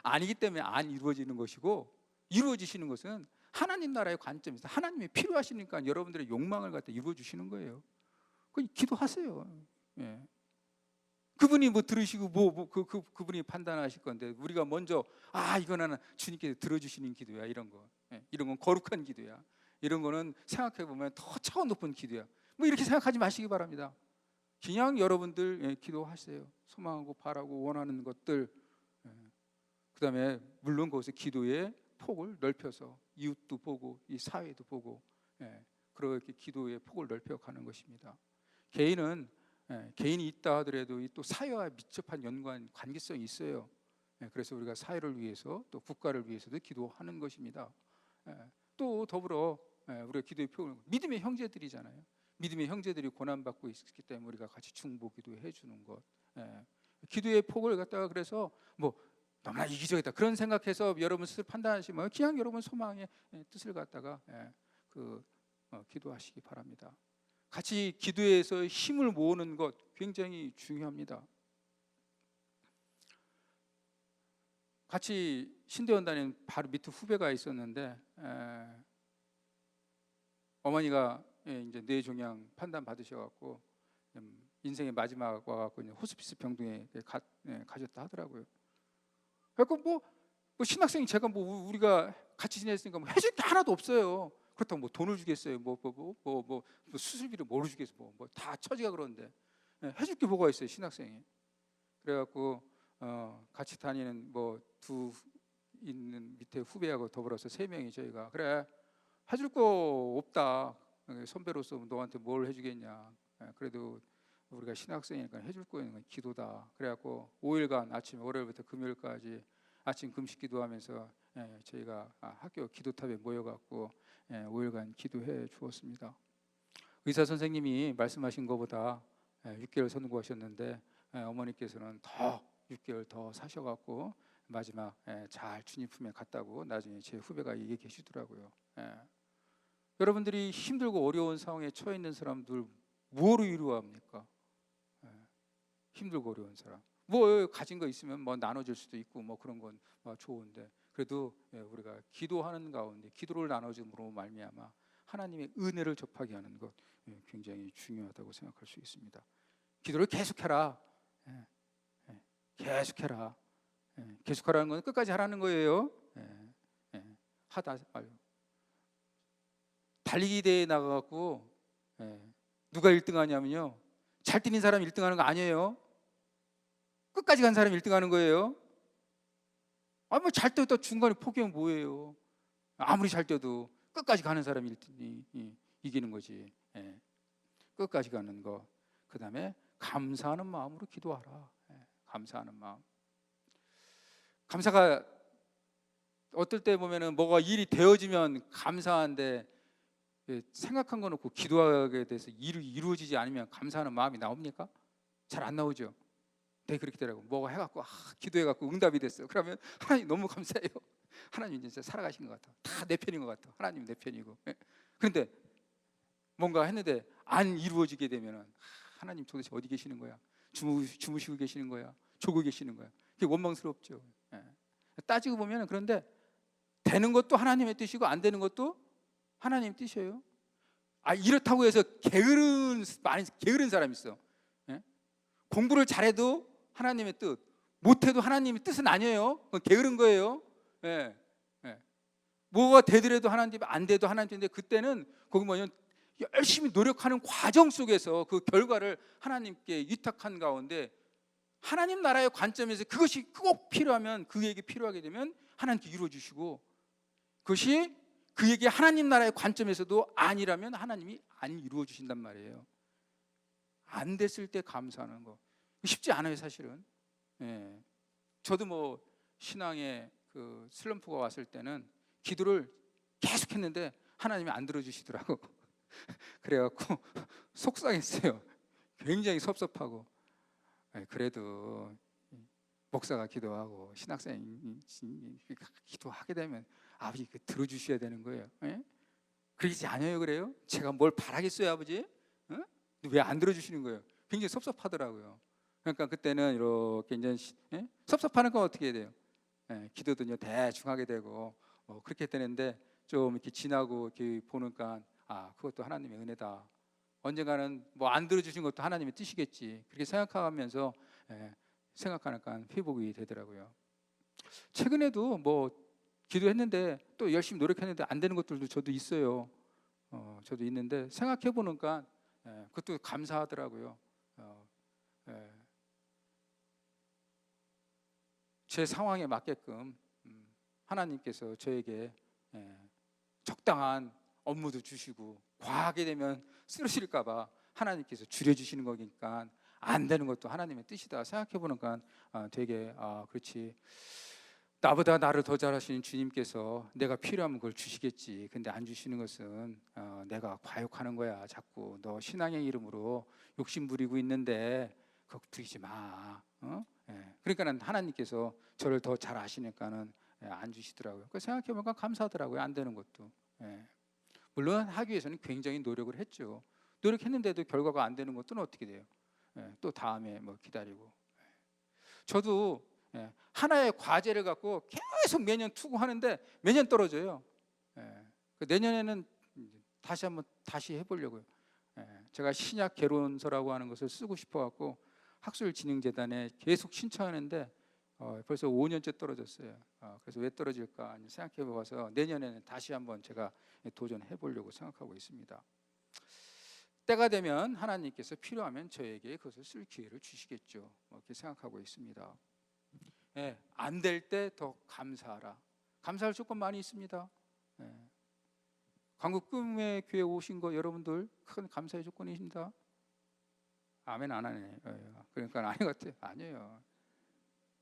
아니기 때문에 안 이루어지는 것이고, 이루어지시는 것은 하나님 나라의 관점에서 하나님이 필요하시니까 여러분들의 욕망을 갖다 이루어 주시는 거예요. 기도하세요. 그분이 뭐 들으시고 그분이 판단하실 건데 우리가 먼저 이거는 주님께서 들어주시는 기도야, 이런 거. 이런 건 거룩한 기도야. 이런 거는 생각해 보면 더 차원 높은 기도야. 뭐 이렇게 생각하지 마시기 바랍니다. 그냥 여러분들 기도하세요. 소망하고 바라고 원하는 것들. 그다음에 물론 거기서 기도의 폭을 넓혀서 이웃도 보고 이 사회도 보고 그렇게 기도의 폭을 넓혀가는 것입니다. 개인은 개인이 있다 하더라도 또 사회와 밀접한 관계성이 있어요. 그래서 우리가 사회를 위해서 또 국가를 위해서도 기도하는 것입니다. 또 더불어 우리가 기도의 폭을 믿음의 형제들이잖아요. 믿음의 형제들이 고난받고 있기 때문에 우리가 같이 중보기도 해주는 것. 기도의 폭을 갖다가 그래서 뭐 너무나 이기적이다 그런 생각해서 여러분 스스로 판단하시면 그냥 여러분 소망의 뜻을 갖다가 기도하시기 바랍니다. 같이 기도해서 힘을 모으는 것 굉장히 중요합니다. 같이 신대원 다니는 바로 밑에 후배가 있었는데 어머니가 이제 뇌종양 판단 받으셔갖고 인생의 마지막 와갖고 호스피스 병동에 가셨다 하더라고요. 그래서 뭐 신학생이 제가 뭐 우리가 같이 지냈으니까 뭐 해줄 게 하나도 없어요. 그렇다고 뭐 돈을 주겠어요? 뭐 수술비를 뭐로 주겠어요? 뭐 다 처지가 그런데 해줄 게 뭐가 있어요, 신학생이. 그래갖고 같이 다니는 두 있는 밑에 후배하고 더불어서 3명이 저희가 그래 해줄 거 없다. 선배로서 너한테 뭘 해주겠냐. 그래도 우리가 신학생이니까 해줄 거는 기도다. 그래갖고 5일간 아침 월요일부터 금요일까지 아침 금식 기도하면서 저희가 학교 기도탑에 모여갖고 5일간 기도해 주었습니다. 의사 선생님이 말씀하신 것보다 6개월 선고하셨는데 어머니께서는 더 6개월 더 사셔갖고 마지막 잘 주님 품에 갔다고 나중에 제 후배가 얘기해 주시더라고요. 여러분들이 힘들고 어려운 상황에 처해 있는 사람들 뭐로 위로합니까? 힘들고 어려운 사람 뭐 가진 거 있으면 뭐 나눠줄 수도 있고 뭐 그런 건 좋은데 그래도 우리가 기도하는 가운데 기도를 나눠줌으로 말미암아 하나님의 은혜를 접하게 하는 것 굉장히 중요하다고 생각할 수 있습니다. 기도를 계속해라. 계속해라. 계속하라는 건 끝까지 하라는 거예요. 하다 말고 달리기 대회에 나가갖고 누가 1등 하냐면요 잘 뛰는 사람이 1등 하는 거 아니에요. 끝까지 간 사람이 1등 하는 거예요. 뭐 잘 뛰었다 중간에 포기하면 뭐예요. 아무리 잘 뛰어도 끝까지 가는 사람이 1등이 이기는 거지. 끝까지 가는 거. 그 다음에 감사하는 마음으로 기도하라. 감사하는 마음. 감사가 어떨 때 보면은 뭐가 일이 되어지면 감사한데 생각한 거 놓고 기도하게 돼서 일이 이루어지지 않으면 감사하는 마음이 나옵니까? 잘 안 나오죠. 네, 그렇게 되라고 뭐가 해갖고 기도해갖고 응답이 됐어. 그러면 하나님 너무 감사해요. 하나님 진짜 살아가신 것 같아. 다 내 편인 것 같아. 하나님 내 편이고. 그런데 뭔가 했는데 안 이루어지게 되면은 하나님 도대체 어디 계시는 거야? 주무시고 계시는 거야? 조고 계시는 거야? 그게 원망스럽죠. 따지고 보면 그런데 되는 것도 하나님의 뜻이고 안 되는 것도 하나님의 뜻이에요. 이렇다고 해서 게으른 사람이 있어. 공부를 잘해도 하나님의 뜻, 못해도 하나님의 뜻은 아니에요. 그건 게으른 거예요. 뭐가 되더라도 하나님, 안 돼도 하나님인데 그때는 거기 뭐냐면 열심히 노력하는 과정 속에서 그 결과를 하나님께 위탁한 가운데 하나님 나라의 관점에서 그것이 꼭 필요하면 그에게 필요하게 되면 하나님께 이루어 주시고 그것이 그에게 하나님 나라의 관점에서도 아니라면 하나님이 안 이루어 주신단 말이에요. 안 됐을 때 감사하는 거 쉽지 않아요, 사실은. 저도 뭐 신앙에 그 슬럼프가 왔을 때는 기도를 계속했는데 하나님이 안 들어주시더라고. 그래갖고 속상했어요. 굉장히 섭섭하고. 그래도 목사가 기도하고 신학생이 기도하게 되면 아버지 들어주셔야 되는 거예요. 그러지 않아요, 그래요? 제가 뭘 바라겠어요, 아버지? 왜 안 들어주시는 거예요? 굉장히 섭섭하더라고요. 그러니까 그때는 이렇게 이제 섭섭하는 건 어떻게 해야 돼요? 기도도 대충 하게 되고 그렇게 되는데 좀 이렇게 지나고 이렇게 보니까 그것도 하나님의 은혜다. 언젠가는 뭐 안 들어주신 것도 하나님의 뜻이겠지. 그렇게 생각하면서 생각하니까 회복이 되더라고요. 최근에도 뭐 기도했는데 또 열심히 노력했는데 안 되는 것들도 저도 있어요. 저도 있는데 생각해 보니까 그것도 감사하더라고요. 제 상황에 맞게끔 하나님께서 저에게 적당한 업무도 주시고, 과하게 되면 쓰러질까 봐 하나님께서 줄여주시는 거니까 안 되는 것도 하나님의 뜻이다 생각해 보니까 되게 그렇지, 나보다 나를 더 잘하시는 주님께서 내가 필요하면 그걸 주시겠지. 근데 안 주시는 것은 내가 과욕하는 거야. 자꾸 너 신앙의 이름으로 욕심 부리고 있는데 그거 부리지 마. 그러니까는 하나님께서 저를 더 잘 아시니까는 안 주시더라고요. 그 생각해 보니까 감사하더라고요. 안 되는 것도. 물론 하기 위해서는 굉장히 노력을 했죠. 노력했는데도 결과가 안 되는 것들은 어떻게 돼요? 또 다음에 뭐 기다리고. 저도 하나의 과제를 갖고 계속 매년 투구하는데 매년 떨어져요. 내년에는 다시 해보려고요. 제가 신약 개론서라고 하는 것을 쓰고 싶어갖고 학술진흥재단에 계속 신청하는데 벌써 5년째 떨어졌어요. 그래서 왜 떨어질까 생각해봐서 내년에는 다시 한번 제가 도전해보려고 생각하고 있습니다. 때가 되면 하나님께서 필요하면 저에게 그것을 쓸 기회를 주시겠죠. 이렇게 생각하고 있습니다. 안 될 때 더 감사하라. 감사할 조건 많이 있습니다. 한국 꿈의 교회 오신 거 여러분들 큰 감사의 조건이십니다. 아멘 안 하네. 그러니까 아닌 것 같아요. 아니에요.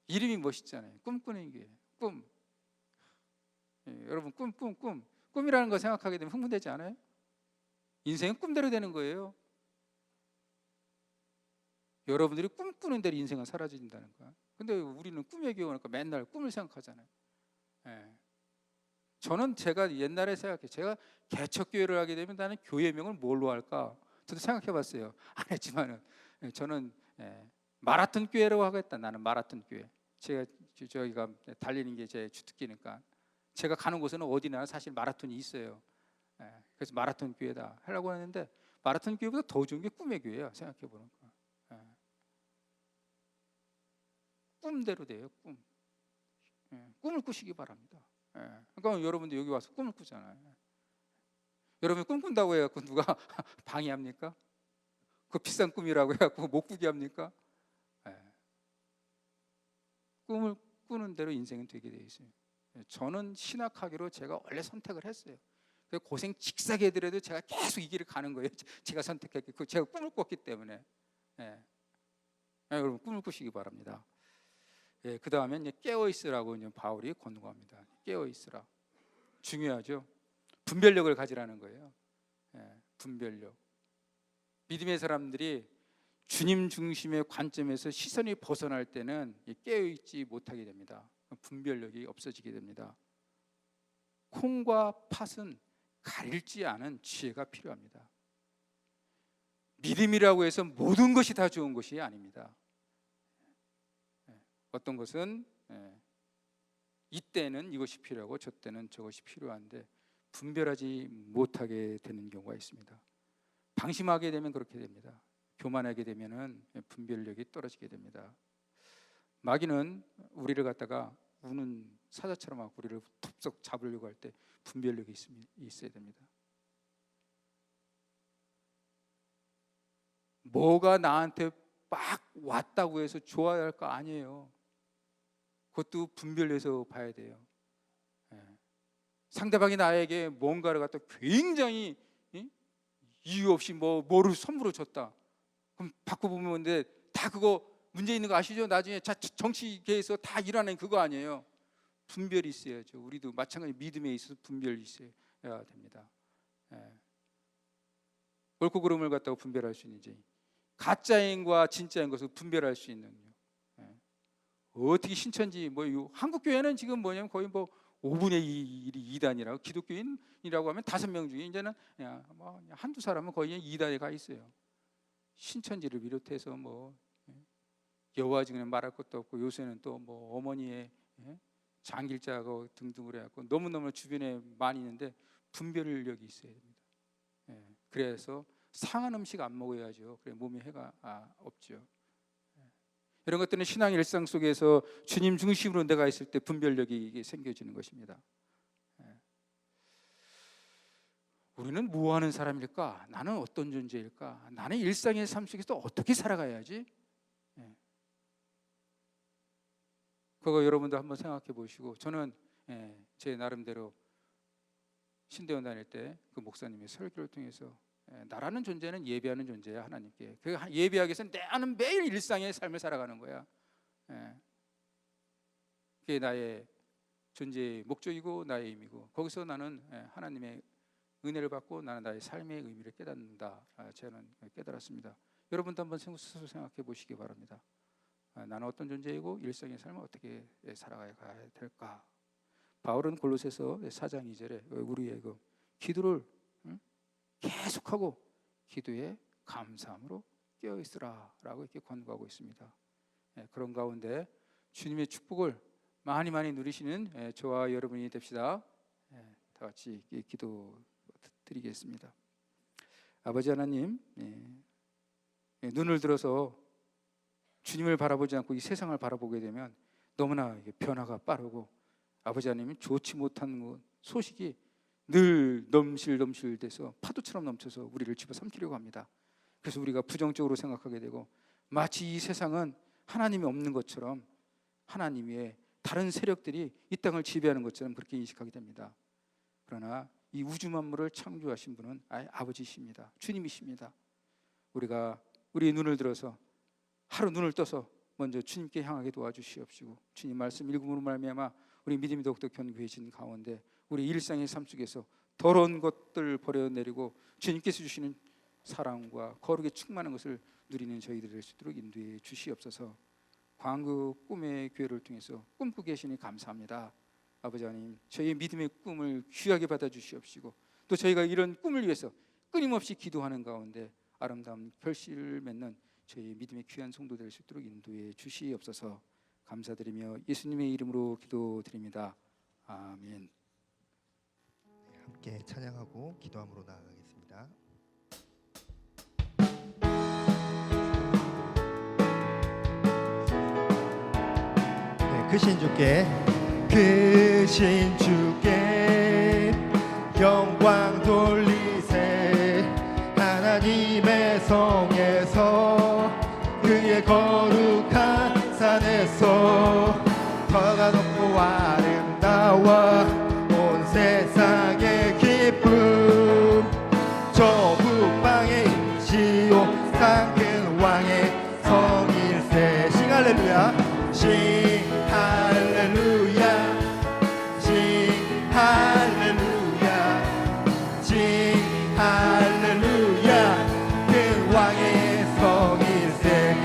이름이 멋있잖아요. 꿈꾸는 게 꿈. 여러분 꿈이라는 거 생각하게 되면 흥분되지 않아요? 인생은 꿈대로 되는 거예요. 여러분들이 꿈꾸는 대로 인생은 사라진다는 거야. 근데 우리는 꿈에 겨우니까 맨날 꿈을 생각하잖아요. 저는 제가 옛날에 생각해, 제가 개척교회를 하게 되면 나는 교회명을 뭘로 할까? 저도 생각해봤어요. 안 했지만은 저는 마라톤 교회라고 하겠다. 나는 마라톤 교회. 제가 저희가 달리는 게 제 주특기니까 제가 가는 곳은 어디나 사실 마라톤이 있어요. 그래서 마라톤 교회다 하려고 했는데 마라톤 교회보다 더 좋은 게 꿈의 교회야. 생각해보니까 꿈대로 돼요. 꿈을 꾸시기 바랍니다. 그러니까 여러분들 여기 와서 꿈을 꾸잖아요. 여러분 꿈꾼다고 해갖고 누가 방해합니까? 그 비싼 꿈이라고 해갖고 못 꾸게 합니까? 꿈을 꾸는 대로 인생은 되게 돼 있어요. 저는 신학하기로 제가 원래 선택을 했어요. 고생 직사게 해더라도 제가 계속 이 길을 가는 거예요. 제가 선택했고 제가 꿈을 꿨기 때문에. 여러분 꿈을 꾸시기 바랍니다. 그 다음에 깨어 있으라고 바울이 권고합니다. 깨어 있으라. 중요하죠. 분별력을 가지라는 거예요. 분별력. 믿음의 사람들이 주님 중심의 관점에서 시선이 벗어날 때는 깨어 있지 못하게 됩니다. 분별력이 없어지게 됩니다. 콩과 팥은 가릴지 않은 지혜가 필요합니다. 믿음이라고 해서 모든 것이 다 좋은 것이 아닙니다. 어떤 것은 이때는 이것이 필요하고 저 때는 저것이 필요한데 분별하지 못하게 되는 경우가 있습니다. 방심하게 되면 그렇게 됩니다. 교만하게 되면은 분별력이 떨어지게 됩니다. 마귀는 우리를 갖다가 우는 사자처럼 막 우리를 톱썩 잡으려고 할 때 분별력이 있어야 됩니다. 뭐가 나한테 막 왔다고 해서 좋아야 할 거 아니에요. 그것도 분별해서 봐야 돼요. 상대방이 나에게 뭔가를 갖다 굉장히 이유 없이 뭐를 선물로 줬다. 그럼 바꿔보면 다 그거 문제 있는 거 아시죠? 나중에 정치계에서 다 일하는 그거 아니에요. 분별이 있어야죠. 우리도 마찬가지 믿음에 있어서 분별이 있어야 됩니다. 옳고 그름을 갖다가 분별할 수 있는지, 가짜인과 진짜인 것을 분별할 수 있는, 어떻게 신천지 한국 교회는 지금 뭐냐면 거의 5분의 1이 이단이라고, 기독교인이라고 하면 5명 중에 이제는 한두 사람은 거의 이단에 가 있어요. 신천지를 비롯해서 여호와 증인은 말할 것도 없고 요새는 또 어머니의 장길자고 등등을 해갖고 너무너무 주변에 많이 있는데 분별력이 있어야 됩니다. 그래서 상한 음식 안 먹어야죠. 그래 몸에 해가 없죠. 이런 것들은 신앙 일상 속에서 주님 중심으로 내가 있을 때 분별력이 생겨지는 것입니다. 우리는 뭐 하는 사람일까? 나는 어떤 존재일까? 나는 일상의 삶 속에서 어떻게 살아가야지? 그거 여러분도 한번 생각해 보시고, 저는 제 나름대로 신대원 다닐 때 그 목사님의 설교를 통해서 나라는 존재는 예배하는 존재야. 하나님께 그 예배하기 위해서 나는 매일 일상의 삶을 살아가는 거야. 그게 나의 존재의 목적이고 나의 의미고, 거기서 나는 하나님의 은혜를 받고 나는 나의 삶의 의미를 깨닫는다. 저는 깨달았습니다. 여러분도 한번 스스로 생각해 보시기 바랍니다. 나는 어떤 존재이고 일상의 삶을 어떻게 살아가야 될까? 바울은 골로새서 4장 2절에 우리의 그 기도를 계속하고 기도에 감사함으로 깨어 있으라라고 이렇게 권고하고 있습니다. 그런 가운데 주님의 축복을 많이 누리시는 저와 여러분이 됩시다. 다 같이 기도 드리겠습니다. 아버지 하나님, 눈을 들어서 주님을 바라보지 않고 이 세상을 바라보게 되면 너무나 변화가 빠르고, 아버지 하나님 좋지 못한 소식이 늘 넘실넘실돼서 파도처럼 넘쳐서 우리를 집어삼키려고 합니다. 그래서 우리가 부정적으로 생각하게 되고, 마치 이 세상은 하나님이 없는 것처럼, 하나님 외에 다른 세력들이 이 땅을 지배하는 것처럼 그렇게 인식하게 됩니다. 그러나 이 우주 만물을 창조하신 분은 아버지십니다. 주님이십니다. 우리가 우리의 눈을 들어서 하루 눈을 떠서 먼저 주님께 향하게 도와주시옵시고, 주님 말씀 읽음으로 말미암아 우리 믿음이 더욱더 견고해진 가운데 우리 일상의 삶 속에서 더러운 것들 버려내리고 주님께서 주시는 사랑과 거룩에 충만한 것을 누리는 저희들 될 수 있도록 인도해 주시옵소서. 광그 꿈의 교회를 통해서 꿈꾸고 계시니 감사합니다. 아버지 하나님, 저희의 믿음의 꿈을 귀하게 받아주시옵시고, 또 저희가 이런 꿈을 위해서 끊임없이 기도하는 가운데 아름다운 결실을 맺는 저희 믿음의 귀한 성도 될 수 있도록 인도해 주시옵소서. 감사드리며 예수님의 이름으로 기도드립니다. 아멘. 함께 찬양하고 기도함으로 나아가겠습니다. 크신 주께 영광 돌리세. 하나님의 성에서 그의 거룩한 산에서 터가 높고 아름다워 온 세상의 기쁨. 저 북방에 시온 산 왕의 성일세. 싱 할렐루야, 싱 할렐루야, 싱 할렐루야, 싱 할렐루야. 그 왕의 성일세.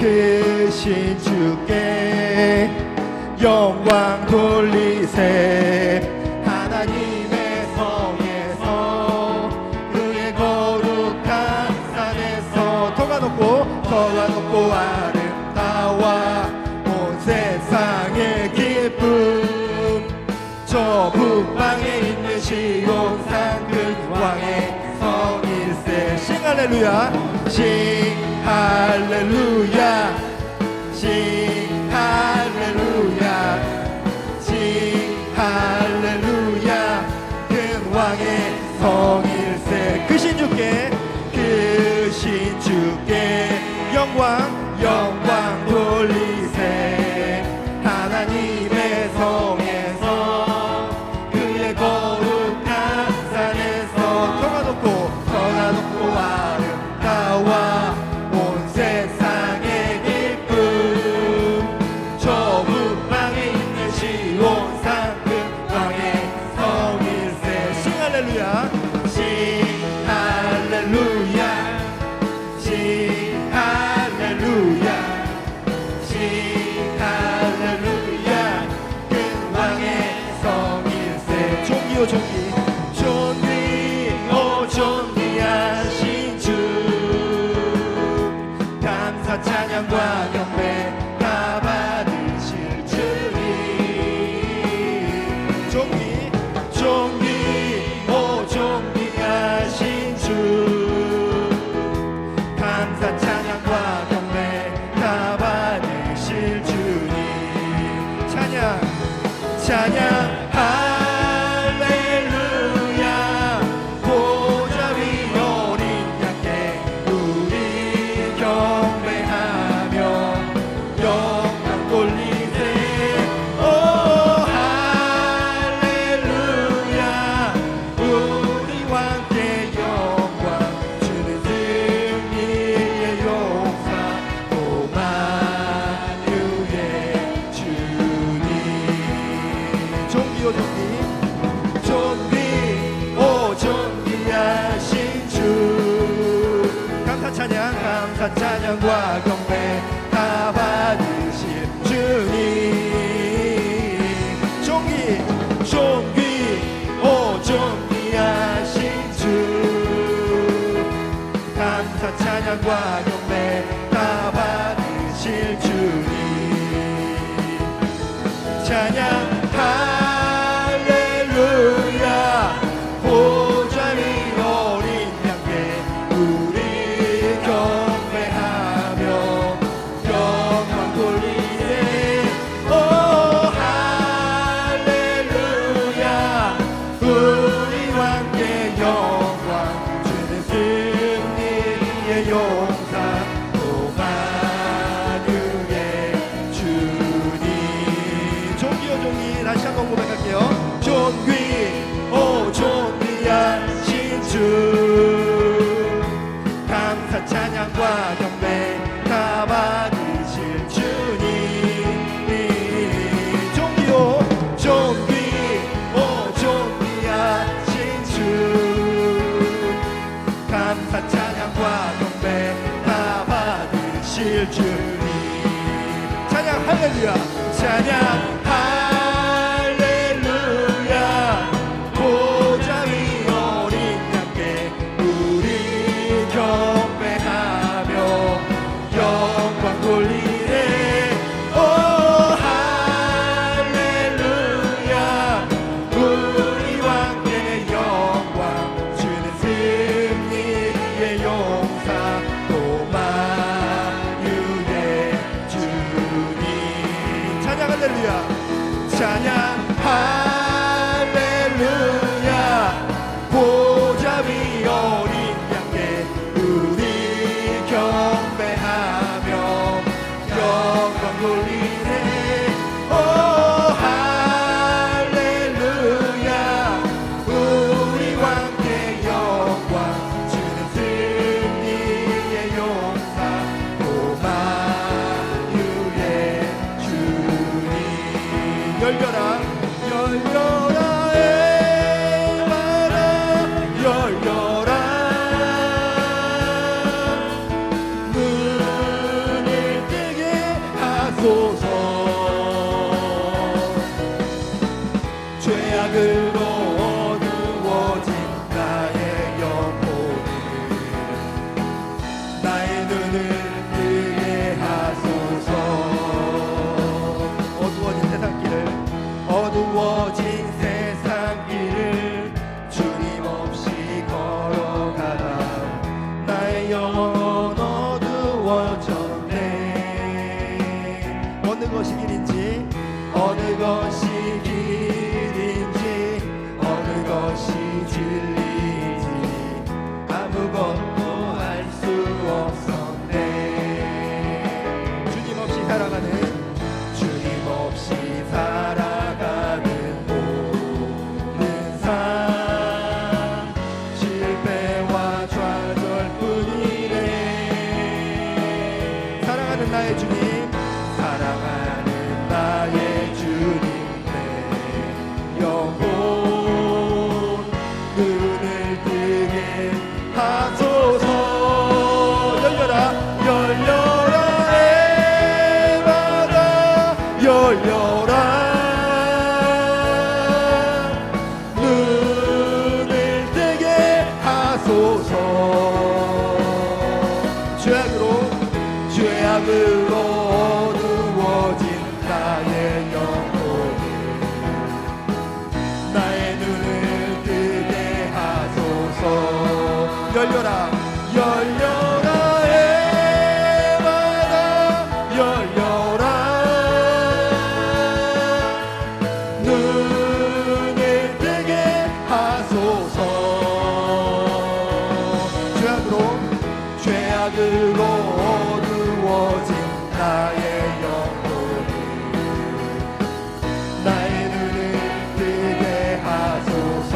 크신 주께 영광 돌리세. 하나님의 성에서 그의 거룩한 산에서 터가 높고 아름다워 온 세상의 기쁨. 저 북방에 있는 시온산 그 왕의 성일세. 싱 할렐루야, 싱 할렐루야, 싱 할렐루야, 싱 할렐루야. 큰 왕의 성일세. 크신 주께 영광 돌리세. 하나님의 성에서 그의 거룩한 산에서 터가 높고 아름다워 온 세상의 기쁨. 저 북방에 있는 시온산 그 왕의 성일세. 싱 할렐루야, 싱 할렐루야, 싱 할렐루야, 싱 할렐루야. 그 왕의 성일세. 존귀 오 존귀하신 주, 감사 찬양과 경배 다 받으실 주님. 존귀 오 존귀하신 주, 감사 찬양과 경배 다 받으실 주님. 찬양 할렐루야, 감사 찬양과 경배 다 받으실 주님. 존귀 오 존귀하신 주, 감사 찬양과 경배 다 받으실 주님. 찬양 할렐루야, 보좌 위 어린 양께 우리 경배하며 영광 돌리네. 오 할렐루야, 우리 왕께 영광, 주는 승리의 용사 또 만유의 주님. 존귀요 존귀, 다시 한번 고백할게요. 존귀 오 존귀하신 주, 감사 찬양과 경배 다 받으실 주님. 존귀요 존귀 오 존귀하신 주, 감사 찬양과 경배 다 받으실 주님. 찬양 할렐루야, 찬양 할렐루야, 보좌 위 어린 양께 우리 경배하며 영광 돌리네. 오 할렐루야, 우리 왕께 영광, 주는 승리의 용사 또 만유의 주님. 찬양 할렐루야, 찬양 할렐루야, 보좌 위 어린 양께 우리 경배하며 영광 돌리네. 오 할렐루야, 우리 왕께 영광, 주는 승리의 용사 또 만유의 주님. 열려라 열려라 에바라, 열려라 눈을 뜨게 하소서. 죄악으로 어두워진 나의 영혼을, 나의 눈을 뜨게 하소서. 어두워진 세상 길을, 어두워진 세상 길을 주님 없이 걸어가다 나의 영혼 어두워졌네. 어느 것이 길인지, 어느 것이 길인지, 어느 것이 진리인지 아무것도 알 수 없었네. 주님 없이 살아가는, 주님 없이 살아가는 모든 삶, 실패와 좌절뿐이네. 사랑하는 나의 주님, 사랑하는 나의 주님, 내 영혼 눈을 뜨게 하소서. 열려라 열려라 에바라, 열려라 눈을 뜨게 하소서. 죄악으로 어두워진 나의 영혼을, 나의 눈을 뜨게 하소서. 열려라 열려라 에바라, 열려라 눈을 뜨게 하소서. 죄악으로 어두워진 나의 영혼을, 나의 눈을 뜨게 하소서.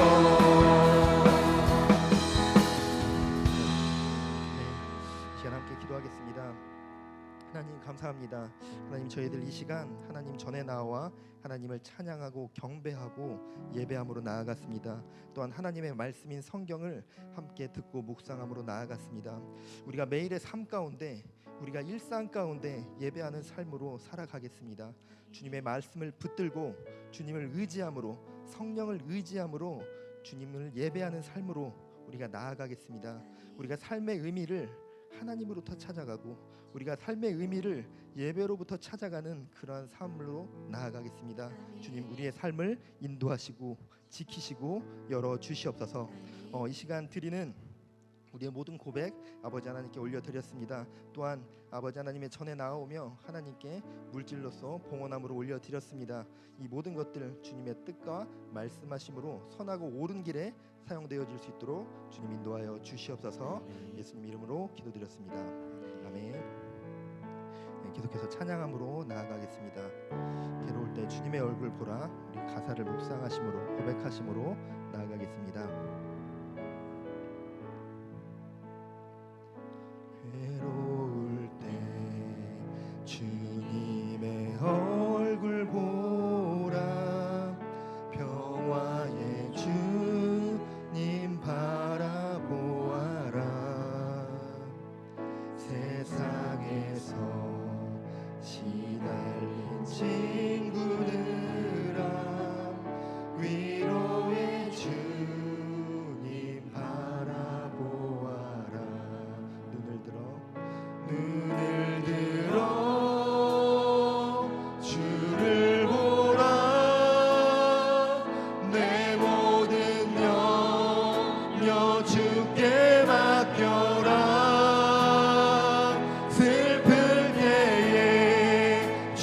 감사합니다. 하나님, 저희들 이 시간 하나님 전에 나와 하나님을 찬양하고 경배하고 예배함으로 나아갔습니다. 또한 하나님의 말씀인 성경을 함께 듣고 묵상함으로 나아갔습니다. 우리가 매일의 삶 가운데, 우리가 일상 가운데 예배하는 삶으로 살아가겠습니다. 주님의 말씀을 붙들고 주님을 의지함으로, 성령을 의지함으로 주님을 예배하는 삶으로 우리가 나아가겠습니다. 우리가 삶의 의미를 하나님으로부터 찾아가고, 우리가 삶의 의미를 예배로부터 찾아가는 그러한 삶으로 나아가겠습니다. 주님, 우리의 삶을 인도하시고 지키시고 열어 주시옵소서. 이 시간 드리는 우리의 모든 고백 아버지 하나님께 올려드렸습니다. 또한 아버지 하나님의 전에 나아오며 하나님께 물질로서 봉헌함으로 올려드렸습니다. 이 모든 것들 주님의 뜻과 말씀하심으로 선하고 옳은 길에 사용되어질 수 있도록 주님 인도하여 주시옵소서. 예수님 이름으로 기도드렸습니다. 아멘. 계속해서 찬양함으로 나아가겠습니다. 괴로울 때 주님의 얼굴 보라. 우리 가사를 묵상하심으로, 고백하심으로 나아가겠습니다. 괴로울 때 주님의 얼굴 보라. 평화의 주님 바라보아라. 세상에서 시달린 친구들아, 위로의 주님 바라보아라. 눈을 들어 주를 보라. 내 모든 염려 주께 맡겨라.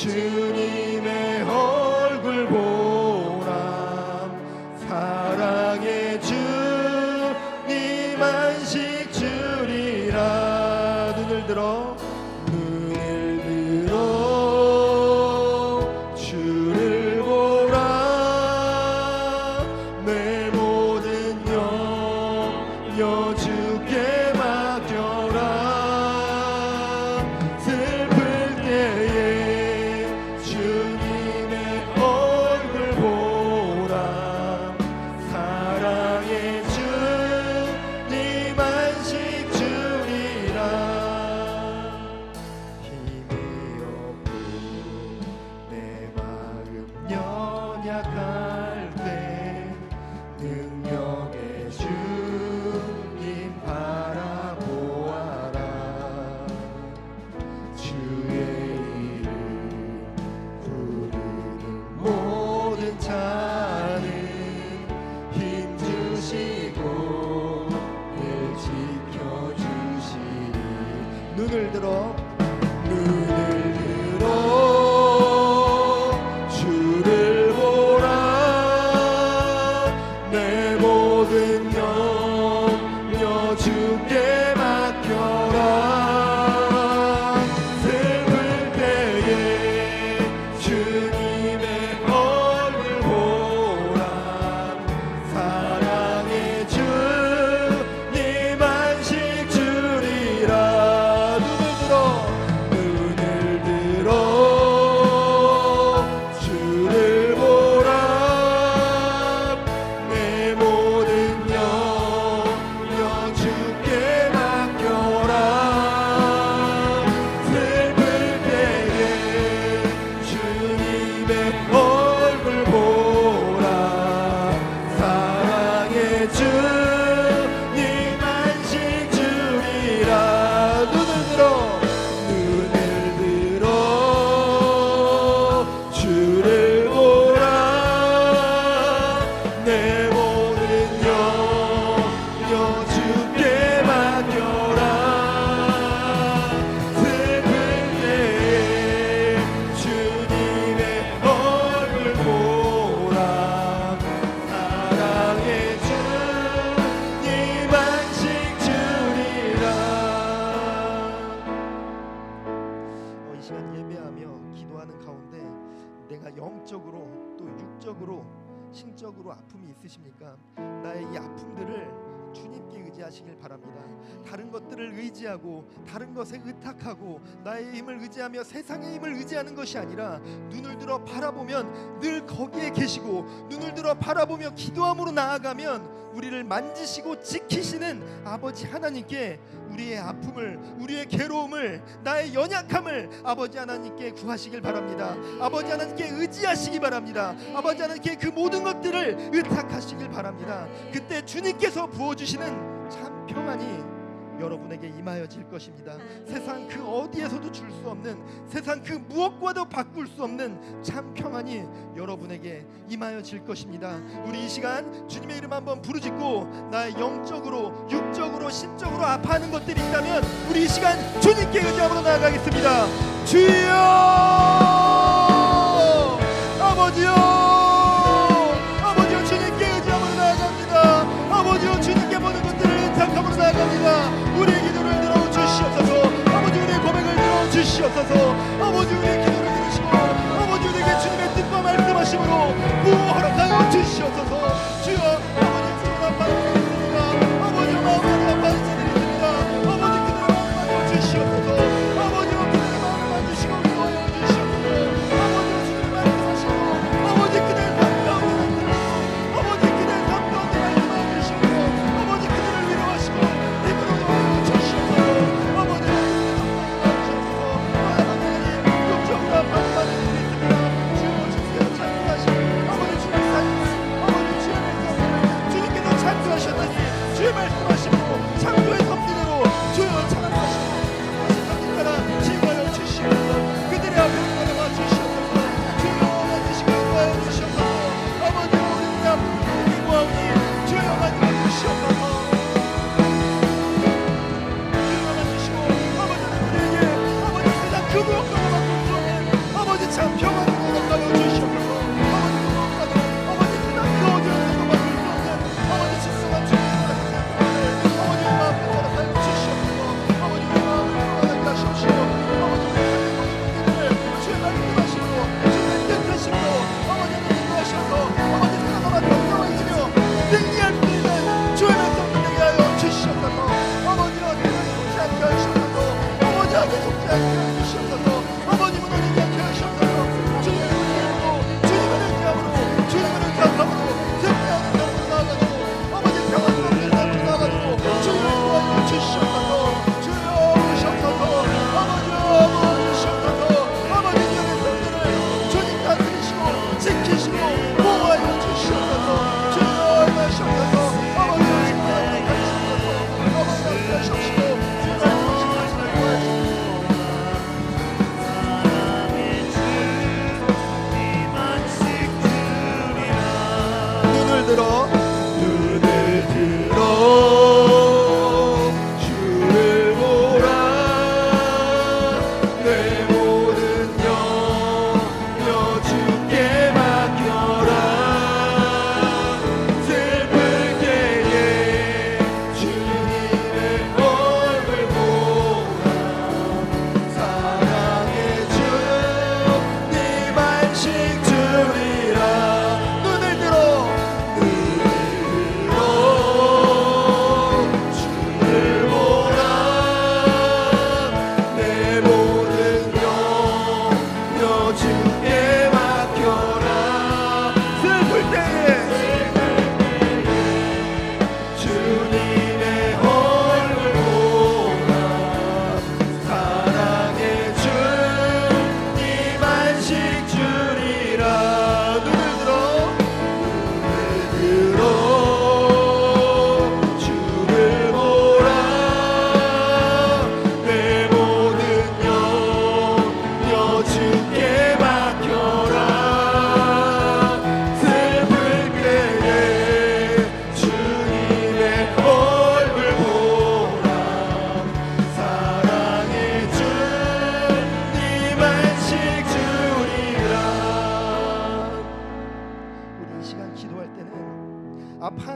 주님의 얼굴 보라. 사랑의 주님 안식 주리라. 눈을 들어 주를 보라. 내 모든 염려 주께 맡겨라. 슬플 때에 주님의 얼굴 보라. 사랑의 주님 안식 주리라. 힘이 없고 내 마음 연약할 때 능력의 주님 바라보아라. 주의 이름 부르는 모든 자는 힘주시고 늘 지켜주시리. 눈을 들어 주를 보라. 내 모든 염려 주께 맡겨라. 슬플 때에 주님의 얼굴 보라. 사랑의 주님 안식 주리라. 눈을 들어 주를 보라. 내 모든 염려 주께 맡겨라. 슬플 때에 주님의 얼굴 보라. 사랑의 주님 안식 주리라. 눈을 들어 주를 보라. 내 모든 염려 주께 맡겨라. 슬플 때에 주님의 얼굴 보라. 사랑의 주님 안식 주리라. 이 시간 예배하며 기도하는 가운데 내가 영적으로 또 육적으로 신적으로 아픔이 있으십니까? 나의 이 아픔들을 주님께 의지하고 의지하시길 바랍니다. 다른 것들을 의지하고 다른 것에 의탁하고 나의 힘을 의지하며 세상의 힘을 의지하는 것이 아니라 눈을 들어 바라보면 늘 거기에 계시고 눈을 들어 바라보며 기도함으로 나아가면 우리를 만지시고 지키시는 아버지 하나님께 우리의 아픔을, 우리의 괴로움을, 나의 연약함을 아버지 하나님께 구하시길 바랍니다. 아버지 하나님께 의지하시기 바랍니다. 아버지 하나님께 그 모든 것들을 의탁하시길 바랍니다. 그때 주님께서 부어주시는 참 평안이 여러분에게 임하여질 것입니다. 세상 그 어디에서도 줄 수 없는, 세상 그 무엇과도 바꿀 수 없는 참 평안이 여러분에게 임하여질 것입니다. 우리 이 시간 주님의 이름 한번 부르짖고 나의 영적으로, 육적으로, 심적으로 아파하는 것들이 있다면 우리 이 시간 주님께 의지함으로 나아가겠습니다. 주여, 아버지요, 아버지요, 주님께 의지함으로 나아갑니다. 아버지요, 주님께 모든 것들을 의탁함으로 나아갑니다. 우리의 기도를 들어주시옵소서. 아버지, 우리의 고백을 들어주시옵소서. 아버지, 우리의 기도를 들으시고 아버지, 우리에게 주님의 뜻과 말씀하심으로 허락하여 주시옵소서. 주여, 아버지, 주님 앞에 드리겠습니다. 아버지, 마음을 앞에 드리겠습니다. 아버지, 그들의 마음을 만져주시옵소서. 아버지, 그들의 마음을 만지시고 위로하여 주시옵소서. 아버지, 주님 말씀하시고 아버지, 그들의 삶 가운데 나타나시고 아버지, 그들의 삶 가운데 말씀하여 주시고 아버지, 그들을 위로하시고 힘으로 도와주시옵소서. 아버지, 육적으로 아파하는 받으시겠습니다. 주여, 주께서 찬송하시고 아버지, 주님 살리시 아버지,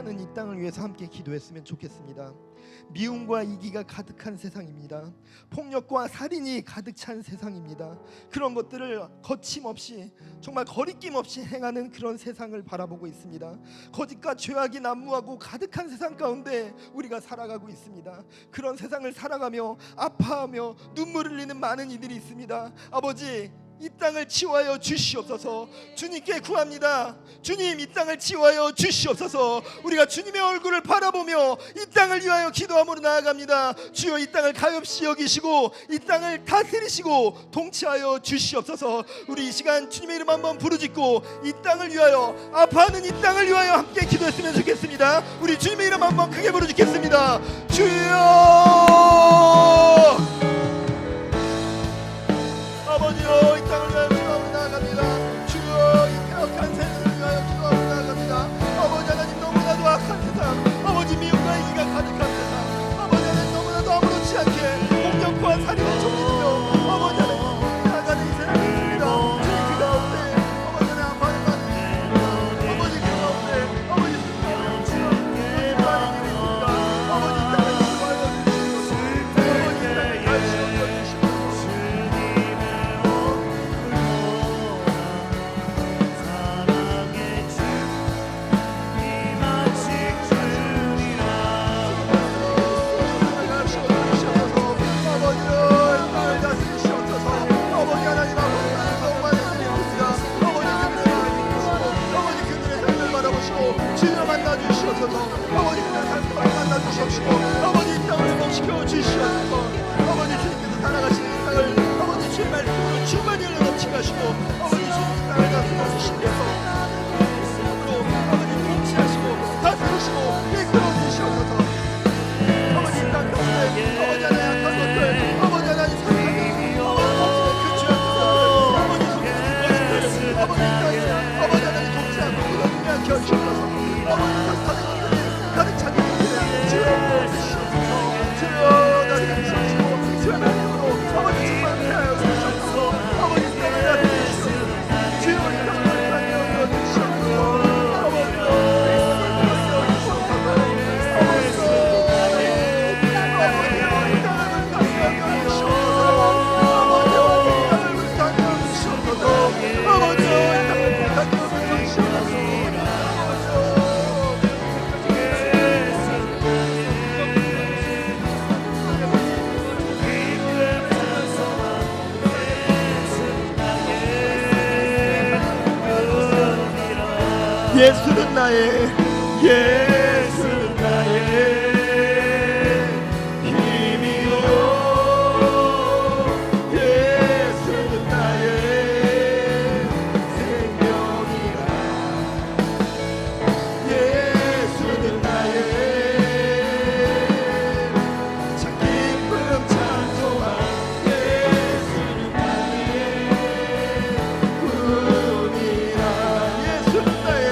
아파하는 이 땅을 위해서 함께 기도했으면 좋겠습니다. 미움과 이기가 가득한 세상입니다. 폭력과 살인이 가득 찬 세상입니다. 그런 것들을 거침없이 정말 거리낌 없이 행하는 그런 세상을 바라보고 있습니다. 거짓과 죄악이 난무하고 가득한 세상 가운데 우리가 살아가고 있습니다. 그런 세상을 살아가며 아파하며 눈물을 흘리는 많은 이들이 있습니다. 아버지, 이 땅을 치유하여 주시옵소서. 주님께 구합니다. 주님, 이 땅을 치유하여 주시옵소서. 우리가 주님의 얼굴을 바라보며 이 땅을 위하여 기도함으로 나아갑니다. 주여, 이 땅을 가엾이 여기시고 이 땅을 다스리시고 통치하여 주시옵소서. 우리 이 시간 주님의 이름 한번 부르짖고 이 땅을 위하여, 아파하는 이 땅을 위하여 함께 기도했으면 좋겠습니다. 우리 주님의 이름 한번 크게 부르짖겠습니다. 주여, 아버지여, 이 땅을 위하여 기도하고 나아갑니다. 주여, 이 폐역한 세상을 위하여 기도하고 나아갑니다. 아버지 하나님, 너무나도 악한 세상, 아버지 미움과 이기가 가득한 세상, 아버지 하나님, 너무나도 아무렇지 않게 공격과 살인을 저지르며 아버지 하나님 나아가는 이 세상이 있습니다. 주님, 그 가운데 아버지 하나님 아파하는 많은, 아버지 그 가운데 아버지 수많은 많은 일이 있습니다. 아버지 이 땅을 기도하여 주시옵소서. 아버지 이 땅을 가르치여 주시옵소서. 아버지 그날 삶을 만나 주시옵시고 아버지 이 땅을 회복시켜 주시옵소서. 아버지 주님께서 살아가시는 이 땅을 아버지 주의 말씀으로 충만히 흘러 넘치게 하시고 아버지 주님 이 땅을 다스려 주시옵소서. 아버지 통치하시고 다스리시고 이끌어 주시옵소서. 아버지 이 땅 가운데 아버지 하나님 악한 것들, 아버지 하나님 사랑하는 그 죄악된 것들, 아버지 속에 것들, 아버지 이 땅에 아버지 하나님 통치하고 이거 하게 하시옵소서. 아버지 가득 찬 것들에 주여 주시옵소서. 주여 나를 주시옵시고 주의 말씀으로 아버지 충만히 하여 주시옵소서. 아버지 이 땅을 다스리시옵소서. 주여 이 땅을 다스려 주시옵소서. 예수는 나의, 예수는 나의 힘이요, 예수는 나의 생명이라, 예수는 나의 참 기쁨 찬송함, 예수는 나의 꿈이라. 예수는 나의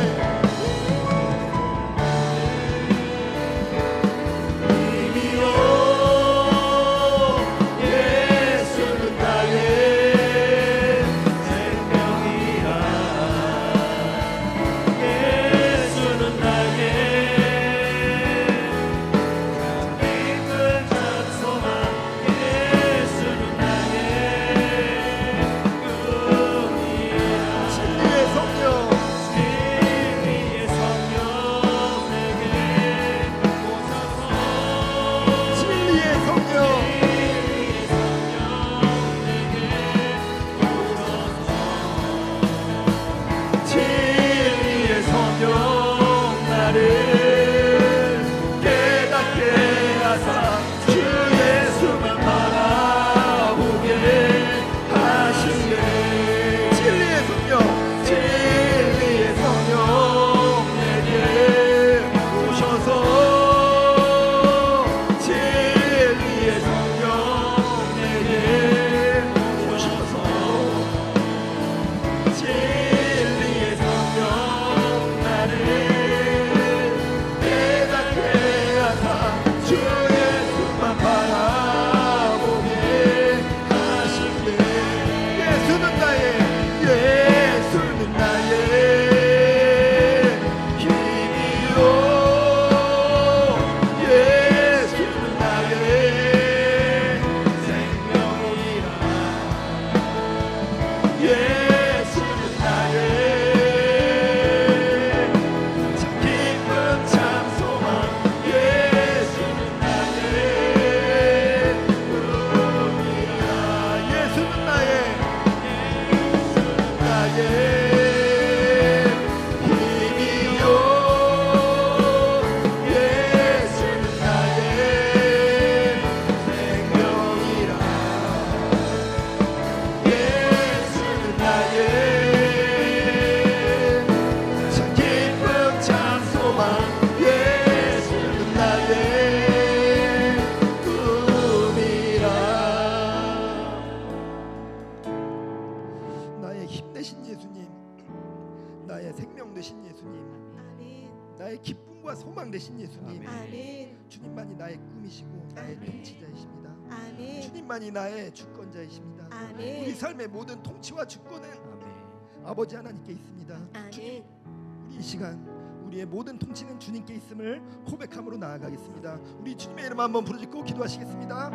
되신 예수님, 아멘. 주님만이 나의 꿈이시고 나의 아멘. 통치자이십니다. 아멘. 주님만이 나의 주권자이십니다. 아멘. 우리 삶의 모든 통치와 주권은 아멘. 아버지 하나님께 있습니다. 아멘. 우리 이 시간 우리의 모든 통치는 주님께 있음을 고백함으로 나아가겠습니다. 우리 주님의 이름 한번 부르짖고 기도하시겠습니다.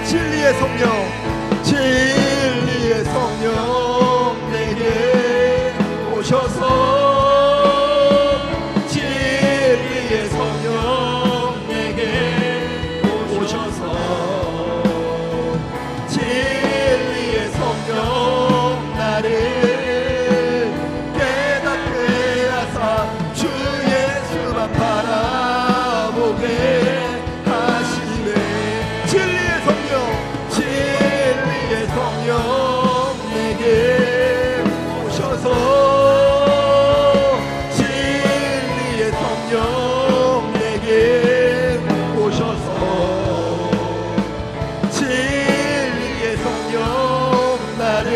진리의 성령, 진리의 성령 내게 오셔서, 진리의 성령 내게 오셔서, 진리의 성령 나를 깨닫게 하사 주 예수만 바라보게 내게 오셔서, 진리의 성령 내게 오셔서, 진리의 성령 나를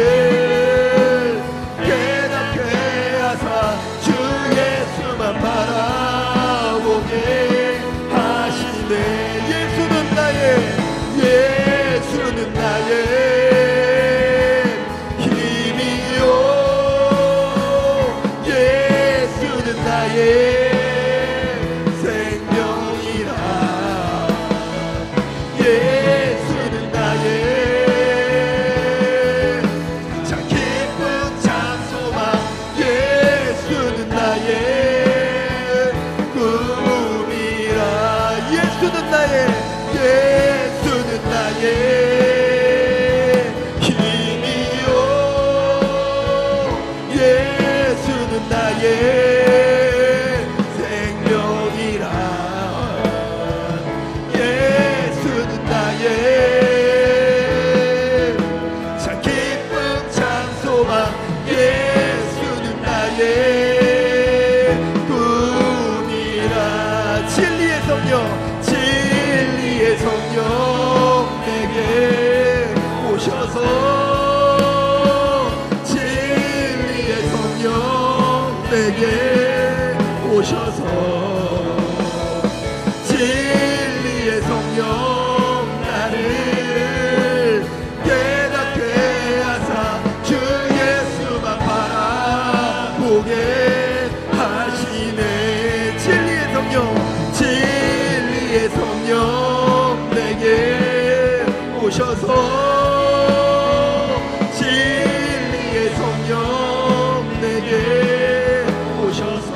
깨닫게 하사 주 예수만 바라보게 하시네. 예수는 나의 생명이라. 예수는 나의 참 기쁜 참 소망. 예수는 나의 꿈이라. 예수는 나의 힘이요. 예수는 나의 진리의 성령 내게 오셔서, 진리의 성령 내게 오셔서, 진리의 성령 오셔서 진리의 성령 내게 오셔서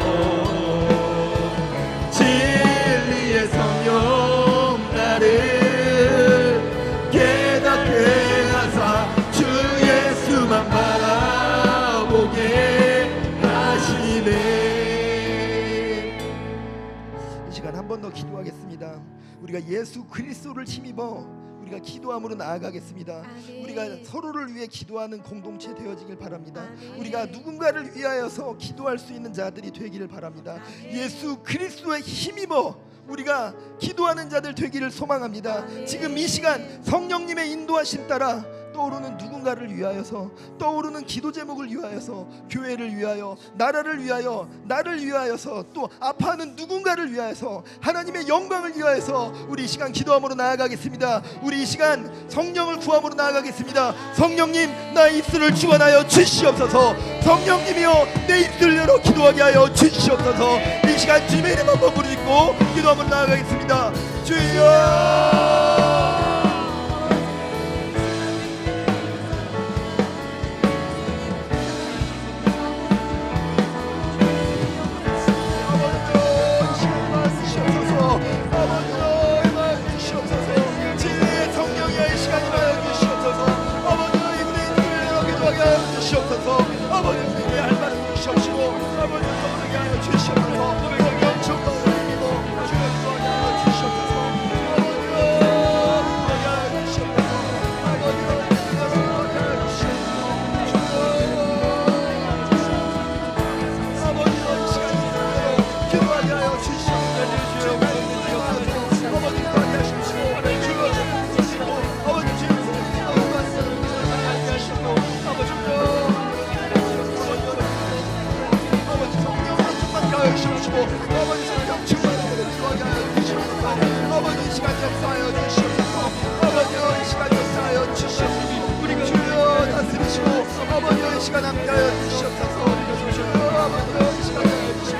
진리의 성령 나를 깨닫게 하사 주 예수만 바라보게 하시네. 이 시간 한 번 더 기도하겠습니다. 우리가 예수 그리스도를 힘입어 우리가 기도함으로 나아가겠습니다. 아멘. 우리가 서로를 위해 기도하는 공동체 되어지길 바랍니다. 아멘. 우리가 누군가를 위하여서 기도할 수 있는 자들이 되기를 바랍니다. 아멘. 예수 그리스도의 힘입어 우리가 기도하는 자들 되기를 소망합니다. 아멘. 지금 이 시간 성령님의 인도하심 따라 떠오르는 누군가를 위하여서, 떠오르는 기도 제목을 위하여서, 교회를 위하여, 나라를 위하여, 나를 위하여서, 또 아파하는 누군가를 위하여서, 하나님의 영광을 위하여서 우리 이 시간 기도함으로 나아가겠습니다. 우리 이 시간 성령을 구함으로 나아가겠습니다. 성령님, 나의 입술을 주관하여 주시옵소서. 성령님이여, 내 입술 열어 기도하게 하여 주시옵소서. 이 시간 주님의 이름 한번 부르짖고 기도함으로 나아가겠습니다. 주여, 아버지 우리에게 할 말씀 주시옵시고 아버지 성령이 하여 주시옵소서. 성령 충만을 힘입어 주의 구하게 하여 주시옵소서. 아버지 구하게 하여 주시옵소서. 아버지 구하게 하여 주시옵소서. 아버지 이 시간 기도하게 하여 주시옵소서. 주의 말씀을 주옵소서. 아버지 구하게 하십시오. 주여 주시고 아버지 주의 말씀을 하게 하시고 아버지 주시고 아버지 성령 충만하게 기도하게 하여 주시옵소서. 아버지 이 시간 역사하여 주시옵소서. 아버지 이 시간 역사하여 주시옵소서. 우리가 주여 다스리시고 아버지 이 시간 함께하여 주시옵소서. 주여 아버지 이 시간 함께하여 주시옵소서.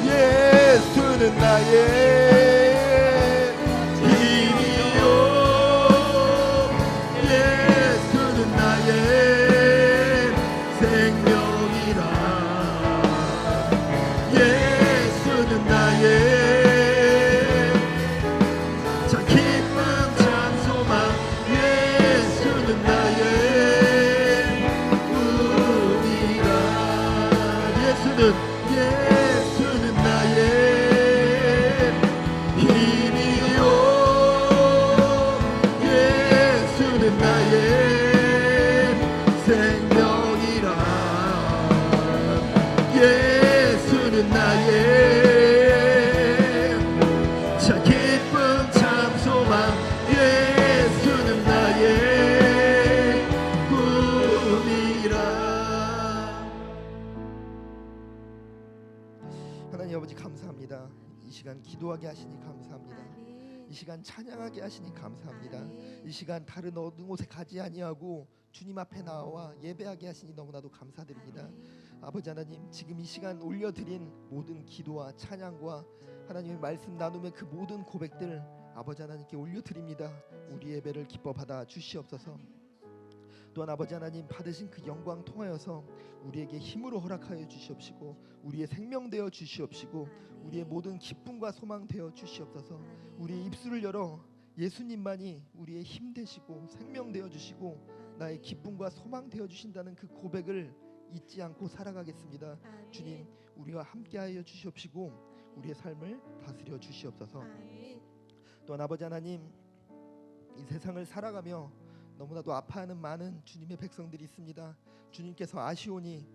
예수는 나의 힘이요 예수는 나의 생명이라 예수는 나의 참 기쁨 참 소망 예수는 나의 꿈이라 예수는 나의 힘이요 예수는 나의 생명이라 예수는 나의 참 기쁨 참 소망 예수는 나의 꿈이라. 하나님 아버지 감사합니다. 이 시간 기도하게 하시니 감사합니다. 이 시간 찬양하게 하시니 감사합니다. 이 시간 다른 어느 곳에 가지 아니하고 주님 앞에 나와 예배하게 하시니 너무나도 감사드립니다. 아버지 하나님, 지금 이 시간 올려드린 모든 기도와 찬양과 하나님의 말씀 나눔의 그 모든 고백들 아버지 하나님께 올려드립니다. 우리 예배를 기뻐 받아 주시옵소서. 또한 아버지 하나님, 받으신 그 영광 통하여서 우리에게 힘으로 허락하여 주시옵시고 우리의 생명 되어 주시옵시고 우리의 모든 기쁨과 소망 되어 주시옵소서. 우리의 입술을 열어 예수님만이 우리의 힘 되시고 생명 되어 주시고 나의 기쁨과 소망 되어 주신다는 그 고백을 잊지 않고 살아가겠습니다. 주님, 우리와 함께하여 주시옵시고 우리의 삶을 다스려 주시옵소서. 또한 아버지 하나님, 이 세상을 살아가며 너무나도 아파하는 많은 주님의 백성들이 있습니다. 주님께서 아시오니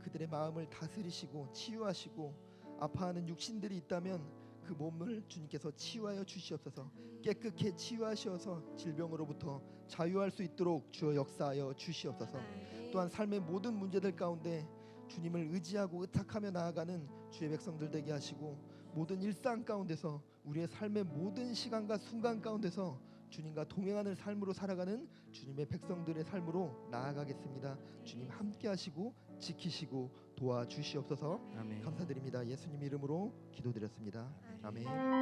그들의 마음을 다스리시고 치유하시고 아파하는 육신들이 있다면 그 몸을 주님께서 치유하여 주시옵소서. 깨끗게 치유하시어서 질병으로부터 자유할 수 있도록 주여 역사하여 주시옵소서. 또한 삶의 모든 문제들 가운데 주님을 의지하고 의탁하며 나아가는 주의 백성들 되게 하시고 모든 일상 가운데서 우리의 삶의 모든 시간과 순간 가운데서 주님과 동행하는 삶으로 살아가는 주님의 백성들의 삶으로 나아가겠습니다. 주님 함께 하시고 지키시고 도와주시옵소서. 아멘. 감사드립니다. 예수님 이름으로 기도드렸습니다. 아멘.